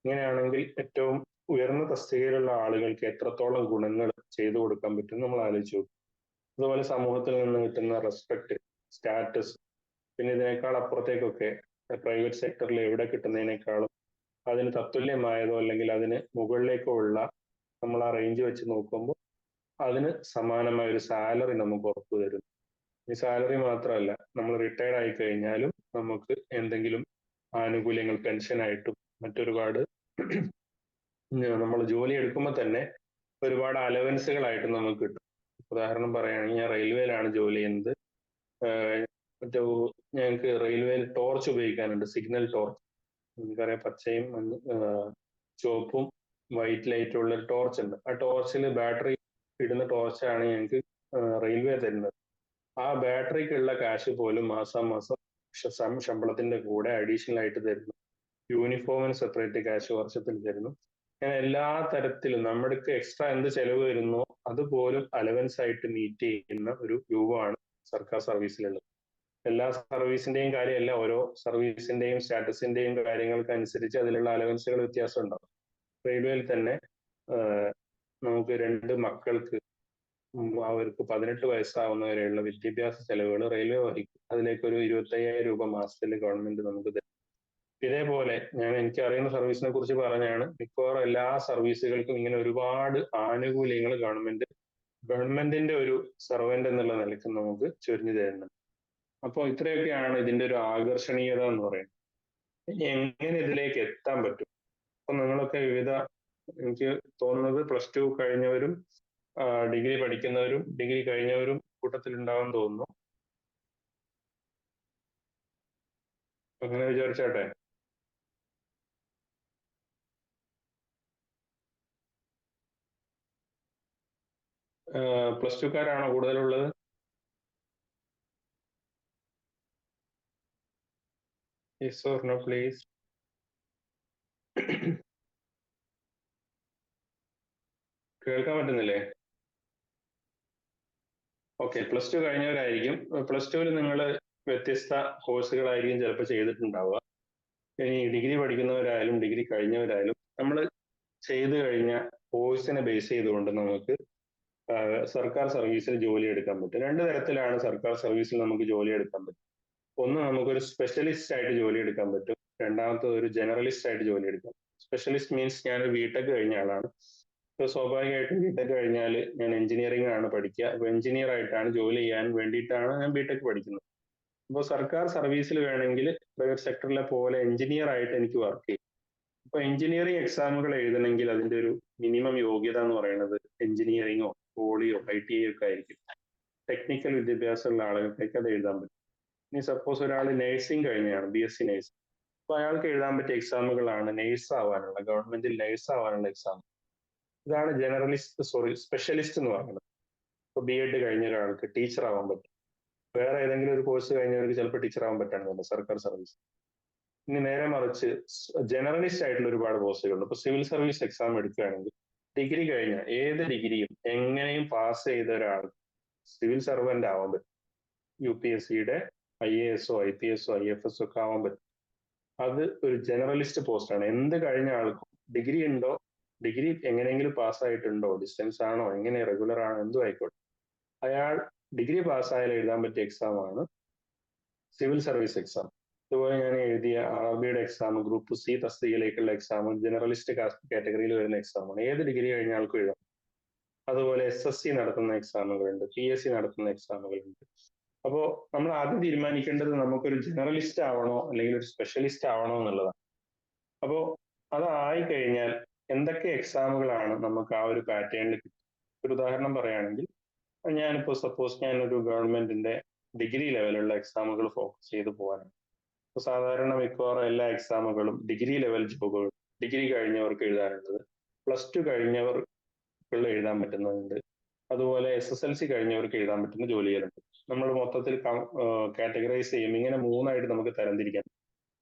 ഇങ്ങനെയാണെങ്കിൽ ഏറ്റവും ഉയർന്ന തസ്തികയിലുള്ള ആളുകൾക്ക് എത്രത്തോളം ഗുണങ്ങൾ ചെയ്തു കൊടുക്കാൻ പറ്റും നമ്മൾ ആലോചിച്ചു. അതുപോലെ സമൂഹത്തിൽ നിന്ന് കിട്ടുന്ന റെസ്പെക്ട്, സ്റ്റാറ്റസ്, പിന്നെ ഇതിനേക്കാൾ അപ്പുറത്തേക്കൊക്കെ പ്രൈവറ്റ് സെക്ടറിൽ എവിടെ കിട്ടുന്നതിനേക്കാളും അതിന് തത്തുല്യമായതോ അല്ലെങ്കിൽ അതിന് മുകളിലേക്കോ ഉള്ള നമ്മൾ ആ റേഞ്ച് വെച്ച് നോക്കുമ്പോൾ അതിന് സമാനമായ ഒരു സാലറി നമുക്ക് ഉറപ്പു തരുന്നു. ഈ സാലറി മാത്രമല്ല, നമ്മൾ റിട്ടയർഡ് ആയി കഴിഞ്ഞാലും നമുക്ക് എന്തെങ്കിലും ആനുകൂല്യങ്ങൾ, പെൻഷനായിട്ടും മറ്റൊരുപാട്, നമ്മൾ ജോലി എടുക്കുമ്പോൾ തന്നെ ഒരുപാട് അലവൻസുകളായിട്ട് നമുക്ക് കിട്ടും. ഉദാഹരണം പറയുകയാണെങ്കിൽ ഞാൻ റെയിൽവേയിലാണ് ജോലി ചെയ്യുന്നത്. മറ്റേ ഞങ്ങൾക്ക് റെയിൽവേയിൽ ടോർച്ച് ഉപയോഗിക്കാനുണ്ട്, സിഗ്നൽ ടോർച്ച്. നമുക്കറിയാം പച്ചയും ചുവപ്പും വൈറ്റ് ലൈറ്റും ഉള്ള ഒരു ടോർച്ച് ഉണ്ട്. ആ ടോർച്ചിൽ ബാറ്ററി ഇടുന്ന ടോർച്ചാണ് ഞങ്ങൾക്ക് റെയിൽവേ തരുന്നത്. ആ ബാറ്ററിക്കുള്ള കാശ് പോലും മാസം ശമ്പളത്തിന്റെ കൂടെ അഡീഷണൽ ആയിട്ട് തരുന്നു. യൂണിഫോമിന് സെപ്പറേറ്റ് കാശ് വർഷത്തിൽ തരുന്നു. അങ്ങനെ എല്ലാ തരത്തിലും നമ്മൾക്ക് എക്സ്ട്രാ എന്ത് ചെലവ് വരുന്നോ അതുപോലും അലവൻസ് ആയിട്ട് മീറ്റ് ചെയ്യുന്ന ഒരു രൂപമാണ് സർക്കാർ സർവീസിലുള്ളത്. എല്ലാ സർവീസിന്റെയും കാര്യമല്ല, ഓരോ സർവീസിന്റെയും സ്റ്റാറ്റസിന്റെയും കാര്യങ്ങൾക്ക് അനുസരിച്ച് അതിലുള്ള അലവൻസുകൾ വ്യത്യാസം ഉണ്ടാവും. റെയിൽവേയിൽ തന്നെ നമുക്ക് 2 മക്കൾക്ക് അവർക്ക് 18 വയസ്സാവുന്നവരെയുള്ള വിദ്യാഭ്യാസ ചെലവുകൾ റെയിൽവേ വഹിക്കും. അതിലേക്ക് ഒരു 25,000 രൂപ മാസത്തിൽ ഗവൺമെന്റ് നമുക്ക് തരും. ഇതേപോലെ എനിക്ക് അറിയുന്ന സർവീസിനെ കുറിച്ച് പറഞ്ഞാണ്, മിക്കവാറും എല്ലാ സർവീസുകൾക്കും ഇങ്ങനെ ഒരുപാട് ആനുകൂല്യങ്ങൾ ഗവൺമെന്റിന്റെ ഒരു സർവന്റ് എന്നുള്ള നിലയ്ക്ക് നമുക്ക് ചൊരിഞ്ഞു തരുന്നുണ്ട്. അപ്പോൾ ഇത്രയൊക്കെയാണ് ഇതിന്റെ ഒരു ആകർഷണീയത എന്ന് പറയുന്നത്. ഇനി എങ്ങനെ ഇതിലേക്ക് എത്താൻ പറ്റും? അപ്പൊ നിങ്ങളൊക്കെ എനിക്ക് തോന്നുന്നത് +2 കഴിഞ്ഞവരും ഡിഗ്രി പഠിക്കുന്നവരും ഡിഗ്രി കഴിഞ്ഞവരും കൂട്ടത്തിലുണ്ടാവും തോന്നുന്നു. അങ്ങനെ വിചാരിച്ചാട്ടെ. +2-കാരാണോ കൂടുതലുള്ളത്? Yes or no, please. കേൾക്കാൻ പറ്റുന്നില്ലേ? ഓക്കെ, +2 കഴിഞ്ഞവരായിരിക്കും. +2-ൽ നിങ്ങൾ വ്യത്യസ്ത കോഴ്സുകളായിരിക്കും ചിലപ്പോൾ ചെയ്തിട്ടുണ്ടാവുക. ഇനി ഡിഗ്രി പഠിക്കുന്നവരായാലും ഡിഗ്രി കഴിഞ്ഞവരായാലും നമ്മൾ ചെയ്തു കഴിഞ്ഞ കോഴ്സിനെ ബേസ് ചെയ്തുകൊണ്ട് നമുക്ക് സർക്കാർ സർവീസിൽ ജോലി എടുക്കാൻ പറ്റും. 2 തരത്തിലാണ് സർക്കാർ സർവീസിൽ നമുക്ക് ജോലി എടുക്കാൻ പറ്റും. ഒന്ന്, നമുക്കൊരു സ്പെഷ്യലിസ്റ്റ് ആയിട്ട് ജോലി എടുക്കാൻ പറ്റും. രണ്ടാമത്തത് ഒരു ജനറലിസ്റ്റ് ആയിട്ട് ജോലി എടുക്കാം. സ്പെഷ്യലിസ്റ്റ് മീൻസ് ഞാനൊരു ബിടെക് കഴിഞ്ഞ ആളാണ്. ഇപ്പോൾ സ്വാഭാവികമായിട്ടും ബിടെക് കഴിഞ്ഞാൽ ഞാൻ എഞ്ചിനീയറിംഗ് ആണ് പഠിക്കുക. അപ്പോൾ എഞ്ചിനീയർ ആയിട്ടാണ് ജോലി ചെയ്യാൻ വേണ്ടിയിട്ടാണ് ഞാൻ ബിടെക് പഠിക്കുന്നത്. അപ്പോൾ സർക്കാർ സർവീസിൽ വേണമെങ്കിൽ പ്രൈവറ്റ് സെക്ടറിലെ പോലെ എഞ്ചിനീയർ ആയിട്ട് എനിക്ക് വർക്ക് ചെയ്യും. അപ്പൊ എഞ്ചിനീയറിംഗ് എക്സാമുകൾ എഴുതണമെങ്കിൽ അതിന്റെ ഒരു മിനിമം യോഗ്യത എന്ന് പറയുന്നത് എഞ്ചിനീയറിംഗോ പോളിയോ ITI ഒക്കെ ആയിരിക്കും. ടെക്നിക്കൽ വിദ്യാഭ്യാസമുള്ള ആളുകൾക്ക് അത് എഴുതാൻ പറ്റും. ഇനി സപ്പോസ് ഒരാൾ നഴ്സിംഗ് കഴിഞ്ഞാണ്, BSc നഴ്സിംഗ്, അപ്പൊ അയാൾക്ക് എഴുതാൻ പറ്റിയ എക്സാമുകളാണ് നേഴ്സ് ആവാനുള്ള, ഗവൺമെന്റിൽ നേഴ്സ് ആവാനുള്ള എക്സാം. ഇതാണ് സ്പെഷ്യലിസ്റ്റ് എന്ന് പറയുന്നത്. ഇപ്പൊ B.Ed കഴിഞ്ഞ ഒരാൾക്ക് ടീച്ചർ ആവാൻ പറ്റും. വേറെ ഏതെങ്കിലും ഒരു കോഴ്സ് കഴിഞ്ഞവർക്ക് ചിലപ്പോൾ ടീച്ചർ ആവാൻ പറ്റാണെന്നില്ല സർക്കാർ സർവീസ്. ഇനി നേരെ മറിച്ച് ജനറലിസ്റ്റ് ആയിട്ടുള്ള ഒരുപാട് പോസ്റ്റുകളുണ്ട്. ഇപ്പൊ സിവിൽ സർവീസ് എക്സാം എടുക്കുകയാണെങ്കിൽ ഡിഗ്രി കഴിഞ്ഞ ഏത് ഡിഗ്രിയും എങ്ങനെയും പാസ് ചെയ്ത ഒരാൾ സിവിൽ സർവന്റ് ആവാൻ പറ്റും. UPSC-യുടെ IAS, IPS, IFS ഒക്കെ ആവാൻ പറ്റും. അത് ഒരു ജനറലിസ്റ്റ് പോസ്റ്റാണ്. എന്ത് കഴിഞ്ഞ ആൾക്കും ഡിഗ്രി ഉണ്ടോ, ഡിഗ്രി എങ്ങനെയെങ്കിലും പാസ്സായിട്ടുണ്ടോ, ഡിസ്റ്റൻസ് ആണോ, എങ്ങനെ റെഗുലർ ആണോ, എന്തും ആയിക്കോട്ടെ, അയാൾ ഡിഗ്രി പാസ്സായാൽ എഴുതാൻ പറ്റിയ എക്സാമാണ് സിവിൽ സർവീസ് എക്സാം. അതുപോലെ ഞാൻ എഴുതിയ RRB-യുടെ എക്സാം, ഗ്രൂപ്പ് C തസ്തികയിലേക്കുള്ള എക്സാം ജനറലിസ്റ്റ് കാറ്റഗറിയിൽ വരുന്ന എക്സാമാണ്. ഏത് ഡിഗ്രി കഴിഞ്ഞ ആൾക്കും എഴുതാം. അതുപോലെ SSC നടത്തുന്ന എക്സാമുകളുണ്ട്, PSC നടത്തുന്ന എക്സാമുകളുണ്ട്. അപ്പോ നമ്മൾ ആദ്യം തീരുമാനിക്കേണ്ടത് നമുക്കൊരു ജനറലിസ്റ്റ് ആവണോ അല്ലെങ്കിൽ ഒരു സ്പെഷ്യലിസ്റ്റ് ആവണോ എന്നുള്ളതാണ്. അപ്പോ അതായി കഴിഞ്ഞാൽ എന്തൊക്കെ എക്സാമുകളാണ് നമുക്ക് ആ ഒരു പാറ്റേണിൽ കിട്ടും? ഒരു ഉദാഹരണം പറയുകയാണെങ്കിൽ, ഞാനിപ്പോ സപ്പോസ് ഞാനൊരു ഗവൺമെന്റിന്റെ ഡിഗ്രി ലെവലുള്ള എക്സാമുകൾ ഫോക്കസ് ചെയ്ത് പോകാനാണ്. ഇപ്പൊ സാധാരണ മിക്കവാറും എല്ലാ എക്സാമുകളും ഡിഗ്രി ലെവൽ ജോബുകൾ ഡിഗ്രി കഴിഞ്ഞവർക്ക് എഴുതാനുള്ളത്, +2 കഴിഞ്ഞവർക്ക് എഴുതാൻ പറ്റുന്നുണ്ട്, അതുപോലെ SSLC കഴിഞ്ഞവർക്ക് എഴുതാൻ പറ്റുന്ന ജോലികളുണ്ട്. നമ്മൾ മൊത്തത്തിൽ കാറ്റഗറൈസ് ചെയ്യും. ഇങ്ങനെ 3ആയിട്ട് നമുക്ക് തരംതിരിക്കാം.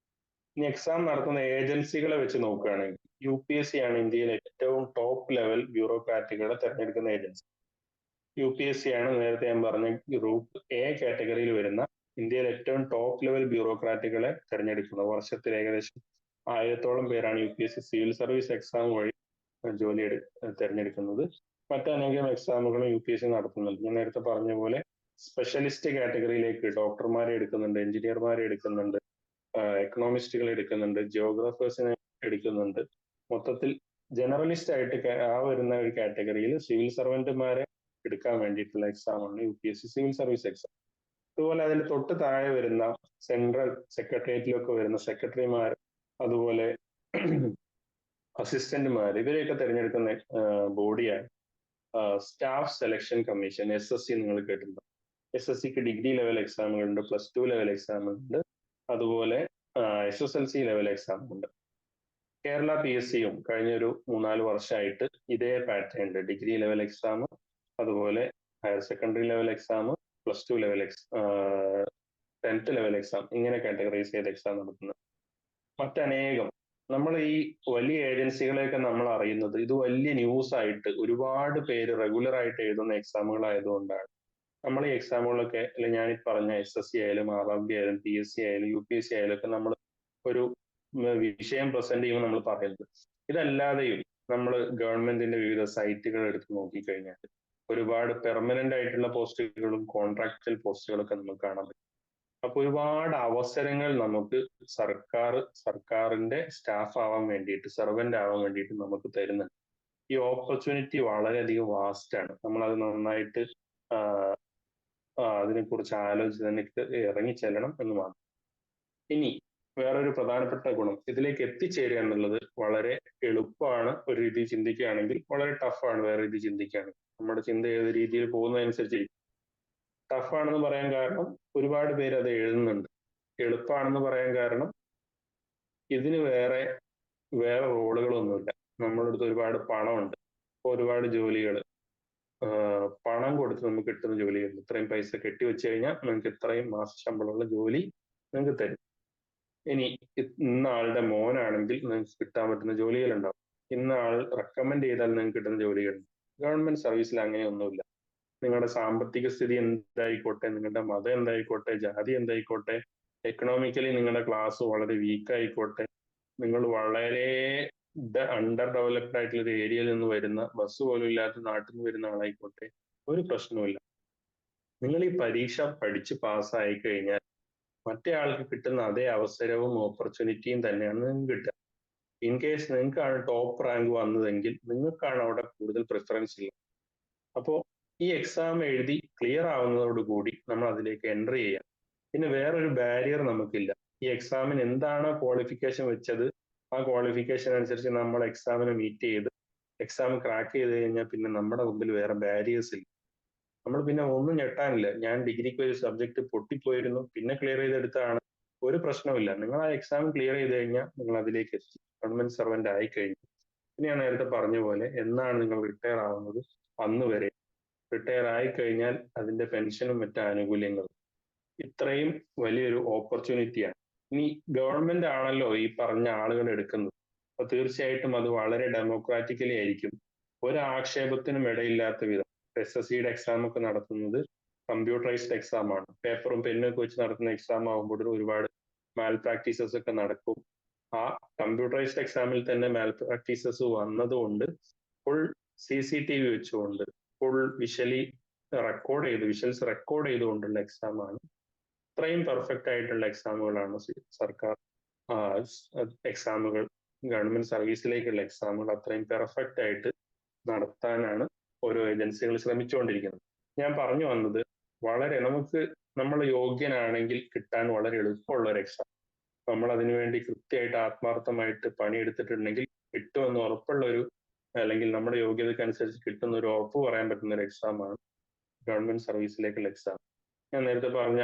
ഇനി എക്സാം നടത്തുന്ന ഏജൻസികളെ വെച്ച് നോക്കുകയാണെങ്കിൽ UPSC ആണ് ഇന്ത്യയിലെ ഏറ്റവും ടോപ്പ് ലെവൽ ബ്യൂറോക്രാറ്റുകളെ തെരഞ്ഞെടുക്കുന്ന ഏജൻസി. UPSC ആണ് നേരത്തെ ഞാൻ പറഞ്ഞ ഗ്രൂപ്പ് A കാറ്റഗറിയിൽ വരുന്ന ഇന്ത്യയിലെ ഏറ്റവും ടോപ്പ് ലെവൽ ബ്യൂറോക്രാറ്റുകളെ തെരഞ്ഞെടുക്കുന്നത്. വർഷത്തിൽ ഏകദേശം 1000-ഓളം പേരാണ് UPSC സിവിൽ സർവീസ് എക്സാം വഴി ജോലി തെരഞ്ഞെടുക്കുന്നത്. മറ്റനേകം എക്സാമുകളും UPSC നടത്തുന്നുണ്ട്. ഞാൻ നേരത്തെ പറഞ്ഞ പോലെ സ്പെഷ്യലിസ്റ്റ് കാറ്റഗറിയിലേക്ക് ഡോക്ടർമാരെ എടുക്കുന്നുണ്ട്, എഞ്ചിനീയർമാരെ എടുക്കുന്നുണ്ട്, എക്കണോമിസ്റ്റുകൾ എടുക്കുന്നുണ്ട്, ജിയോഗ്രാഫേഴ്സിനെ എടുക്കുന്നുണ്ട്. മൊത്തത്തിൽ ജനറലിസ്റ്റ് ആയിട്ട് ആ വരുന്ന ഒരു കാറ്റഗറിയിൽ സിവിൽ സർവന്റുമാരെ എടുക്കാൻ വേണ്ടിയിട്ടുള്ള എക്സാമാണ് UPSC സിവിൽ സർവീസ് എക്സാം. അതുപോലെ അതിന് തൊട്ട് താഴെ വരുന്ന സെൻട്രൽ സെക്രട്ടേറിയറ്റിലൊക്കെ വരുന്ന സെക്രട്ടറിമാർ, അതുപോലെ അസിസ്റ്റന്റുമാർ, ഇവരെയൊക്കെ തിരഞ്ഞെടുക്കുന്ന ബോഡിയാണ് സ്റ്റാഫ് സെലക്ഷൻ കമ്മീഷൻ, SSC നിങ്ങൾ കേട്ടിട്ടുണ്ടോ? SSCക്ക് ഡിഗ്രി ലെവൽ എക്സാമുകളുണ്ട്, +2 ലെവൽ എക്സാമുണ്ട്, അതുപോലെ SSLC ലെവൽ എക്സാം ഉണ്ട്. കേരള PSCയും കഴിഞ്ഞൊരു 3-4 വർഷമായിട്ട് ഇതേ പാറ്റേൺ ഉണ്ട്. ഡിഗ്രി ലെവൽ എക്സാം, അതുപോലെ higher secondary level exam, +2 level 10th level exam, ഇങ്ങനെ കാറ്റഗറൈസ് ചെയ്ത എക്സാം നടത്തുന്നത്. മറ്റനേകം നമ്മൾ ഈ വലിയ ഏജൻസികളെയൊക്കെ നമ്മൾ അറിയുന്നത് ഇത് വലിയ ന്യൂസ് ആയിട്ട് ഒരുപാട് പേര് റെഗുലർ ആയിട്ട് എഴുതുന്ന എക്സാമുകളായതുകൊണ്ടാണ്. നമ്മൾ ഈ എക്സാമുകളൊക്കെ, അല്ലെങ്കിൽ ഞാൻ ഈ പറഞ്ഞ SSC ആയാലും RRB ആയാലും PSC ആയാലും UPSC ആയാലും ഒക്കെ നമ്മൾ ഒരു വിഷയം പ്രസന്റ് ചെയ്യുമ്പോൾ നമ്മൾ പറയുന്നത്. ഇതല്ലാതെയും നമ്മൾ ഗവൺമെന്റിന്റെ വിവിധ സൈറ്റുകൾ എടുത്ത് നോക്കിക്കഴിഞ്ഞാൽ ഒരുപാട് പെർമനന്റ് ആയിട്ടുള്ള പോസ്റ്റുകളും കോൺട്രാക്ച്വൽ പോസ്റ്റുകളൊക്കെ നമുക്ക് കാണാൻ പറ്റും. അപ്പൊ ഒരുപാട് അവസരങ്ങൾ നമുക്ക് സർക്കാരിന്റെ സ്റ്റാഫ് ആവാൻ വേണ്ടിയിട്ട്, സെർവന്റ് ആവാൻ വേണ്ടിയിട്ട് നമുക്ക് തരുന്നുണ്ട്. ഈ ഓപ്പർച്യൂണിറ്റി വളരെയധികം വാസ്റ്റ് ആണ്. നമ്മളത് നന്നായിട്ട് അതിനെക്കുറിച്ച് ആലോചിച്ച് തന്നെ ഇറങ്ങി ചെല്ലണം എന്ന് മാത്രം. ഇനി വേറൊരു പ്രധാനപ്പെട്ട ഗുണം, ഇതിലേക്ക് എത്തിച്ചേരുക എന്നുള്ളത് വളരെ എളുപ്പമാണ് ഒരു രീതി ചിന്തിക്കുകയാണെങ്കിൽ, വളരെ ടഫാണ് വേറെ രീതി ചിന്തിക്കുകയാണെങ്കിൽ. നമ്മുടെ ചിന്ത ഏത് രീതിയിൽ പോകുന്നതനുസരിച്ച് ടഫാണെന്ന് പറയാൻ കാരണം ഒരുപാട് പേര് അത് എഴുതുന്നുണ്ട്. എളുപ്പമാണെന്ന് പറയാൻ കാരണം ഇതിന് വേറെ റോളുകളൊന്നുമില്ല. നമ്മുടെ അടുത്ത് ഒരുപാട് പണമുണ്ട്, ഒരുപാട് ജോലികൾ, പണം കൊടുത്ത് നമുക്ക് കിട്ടുന്ന ജോലികൾ, ഇത്രയും പൈസ കെട്ടിവെച്ച് കഴിഞ്ഞാൽ നിങ്ങൾക്ക് ഇത്രയും മാസ ശമ്പളമുള്ള ജോലി നിങ്ങൾക്ക് തരും. ഇനി ഇന്ന ആളുടെ മോനാണെങ്കിൽ നിങ്ങൾക്ക് കിട്ടാൻ പറ്റുന്ന ജോലികളുണ്ടാവും. ഇന്ന ആൾ റെക്കമെൻഡ് ചെയ്താൽ നിങ്ങൾക്ക് കിട്ടുന്ന ജോലികളുണ്ട്. ഗവൺമെന്റ് സർവീസിൽ അങ്ങനെയൊന്നുമില്ല. നിങ്ങളുടെ സാമ്പത്തിക സ്ഥിതി എന്തായിക്കോട്ടെ, നിങ്ങളുടെ മതം എന്തായിക്കോട്ടെ, ജാതി എന്തായിക്കോട്ടെ, എക്കണോമിക്കലി നിങ്ങളുടെ ക്ലാസ് വളരെ വീക്ക് ആയിക്കോട്ടെ, നിങ്ങൾ വളരെ അണ്ടർ ഡെവലപ്ഡ് ആയിട്ടുള്ള ഒരു ഏരിയയിൽ നിന്ന് വരുന്ന, ബസ് പോലും ഇല്ലാത്ത നാട്ടിൽ നിന്ന് വരുന്ന ആളായിക്കോട്ടെ, ഒരു പ്രശ്നവുമില്ല. നിങ്ങൾ ഈ പരീക്ഷ പഠിച്ച് പാസ്സായി കഴിഞ്ഞാൽ മറ്റേ ആൾക്ക് കിട്ടുന്ന അതേ അവസരവും ഓപ്പർച്യൂണിറ്റിയും തന്നെയാണ് നിങ്ങൾക്ക് കിട്ടുക. ഇൻ കേസ് നിങ്ങൾക്കാണ് ടോപ്പ് റാങ്ക് വന്നതെങ്കിൽ നിങ്ങൾക്കാണ് അവിടെ കൂടുതൽ പ്രിഫറൻസ് ഉള്ളത്. അപ്പോൾ ഈ എക്സാം എഴുതി ക്ലിയർ ആവുന്നതോടുകൂടി നമ്മൾ അതിലേക്ക് എൻട്രി ചെയ്യാം. പിന്നെ വേറൊരു ബാരിയർ നമുക്കില്ല. ഈ എക്സാമിന് എന്താണോ ക്വാളിഫിക്കേഷൻ വെച്ചത് ആ ക്വാളിഫിക്കേഷൻ അനുസരിച്ച് നമ്മൾ എക്സാമിന് മീറ്റ് ചെയ്ത് എക്സാം ക്രാക്ക് ചെയ്ത് കഴിഞ്ഞാൽ പിന്നെ നമ്മുടെ മുമ്പിൽ വേറെ ബാരിയേഴ്സ് ഇല്ല. നമ്മൾ പിന്നെ ഒന്നും ഞെട്ടാനില്ല. ഞാൻ ഡിഗ്രിക്ക് ഒരു സബ്ജക്ട് പൊട്ടിപ്പോയിരുന്നു, പിന്നെ ക്ലിയർ ചെയ്തെടുത്താണ്, ഒരു പ്രശ്നമില്ല. നിങ്ങൾ ആ എക്സാം ക്ലിയർ ചെയ്ത് കഴിഞ്ഞാൽ നിങ്ങൾ അതിലേക്ക് എത്തി, ഗവൺമെന്റ് സർവന്റ് ആയി കഴിഞ്ഞു. പിന്നെ ഞാൻ നേരത്തെ പറഞ്ഞ പോലെ എന്നാണ് നിങ്ങൾ റിട്ടയർ ആവുന്നത് അന്ന് വരെ, റിട്ടയർ ആയി കഴിഞ്ഞാൽ അതിന്റെ പെൻഷനും മറ്റു ആനുകൂല്യങ്ങളും, ഇത്രയും വലിയൊരു ഓപ്പർച്യൂണിറ്റിയാണ്. ഇനി ഗവൺമെന്റ് ആണല്ലോ ഈ പറഞ്ഞ ആളുകൾ എടുക്കുന്നത്, അപ്പൊ തീർച്ചയായിട്ടും അത് വളരെ ഡെമോക്രാറ്റിക്കലി ആയിരിക്കും. ഒരു ആക്ഷേപത്തിനും ഇടയില്ലാത്ത വിധം. SSCയുടെ എക്സാം ഒക്കെ നടത്തുന്നത് കമ്പ്യൂട്ടറൈസ്ഡ് എക്സാം ആണ്. പേപ്പറും പെന്നും ഒക്കെ വെച്ച് നടത്തുന്ന എക്സാം ആകുമ്പോൾ ഒരുപാട് മാൽ പ്രാക്ടീസസ് ഒക്കെ നടക്കും. ആ കമ്പ്യൂട്ടറൈസ്ഡ് എക്സാമിൽ തന്നെ മാൽ പ്രാക്ടീസസ് വന്നതുകൊണ്ട് ഫുൾ CCTV വെച്ചുകൊണ്ട്, ഫുൾ വിഷ്വൽസ് റെക്കോർഡ് ചെയ്തുകൊണ്ടുള്ള എക്സാം ആണ്. ഇത്രയും പെർഫെക്റ്റ് ആയിട്ടുള്ള എക്സാമുകളാണ് സർക്കാർ എക്സാമുകൾ, ഗവൺമെന്റ് സർവീസിലേക്കുള്ള എക്സാമുകൾ അത്രയും പെർഫെക്റ്റ് ആയിട്ട് നടത്താനാണ് ഓരോ ഏജൻസികൾ ശ്രമിച്ചുകൊണ്ടിരിക്കുന്നത്. ഞാൻ പറഞ്ഞു വന്നത്, വളരെ നമ്മൾ യോഗ്യനാണെങ്കിൽ കിട്ടാൻ വളരെ എളുപ്പമുള്ള ഒരു എക്സാം, നമ്മൾ അതിനുവേണ്ടി കൃത്യമായിട്ട് ആത്മാർത്ഥമായിട്ട് പണിയെടുത്തിട്ടുണ്ടെങ്കിൽ കിട്ടുമെന്ന് ഉറപ്പുള്ള ഒരു, അല്ലെങ്കിൽ നമ്മുടെ യോഗ്യതയ്ക്ക് അനുസരിച്ച് കിട്ടുന്ന ഒരു ഉറപ്പ് പറയാൻ പറ്റുന്ന ഒരു എക്സാമാണ് ഗവൺമെന്റ് സർവീസിലേക്കുള്ള എക്സാം. ഞാൻ നേരത്തെ പറഞ്ഞ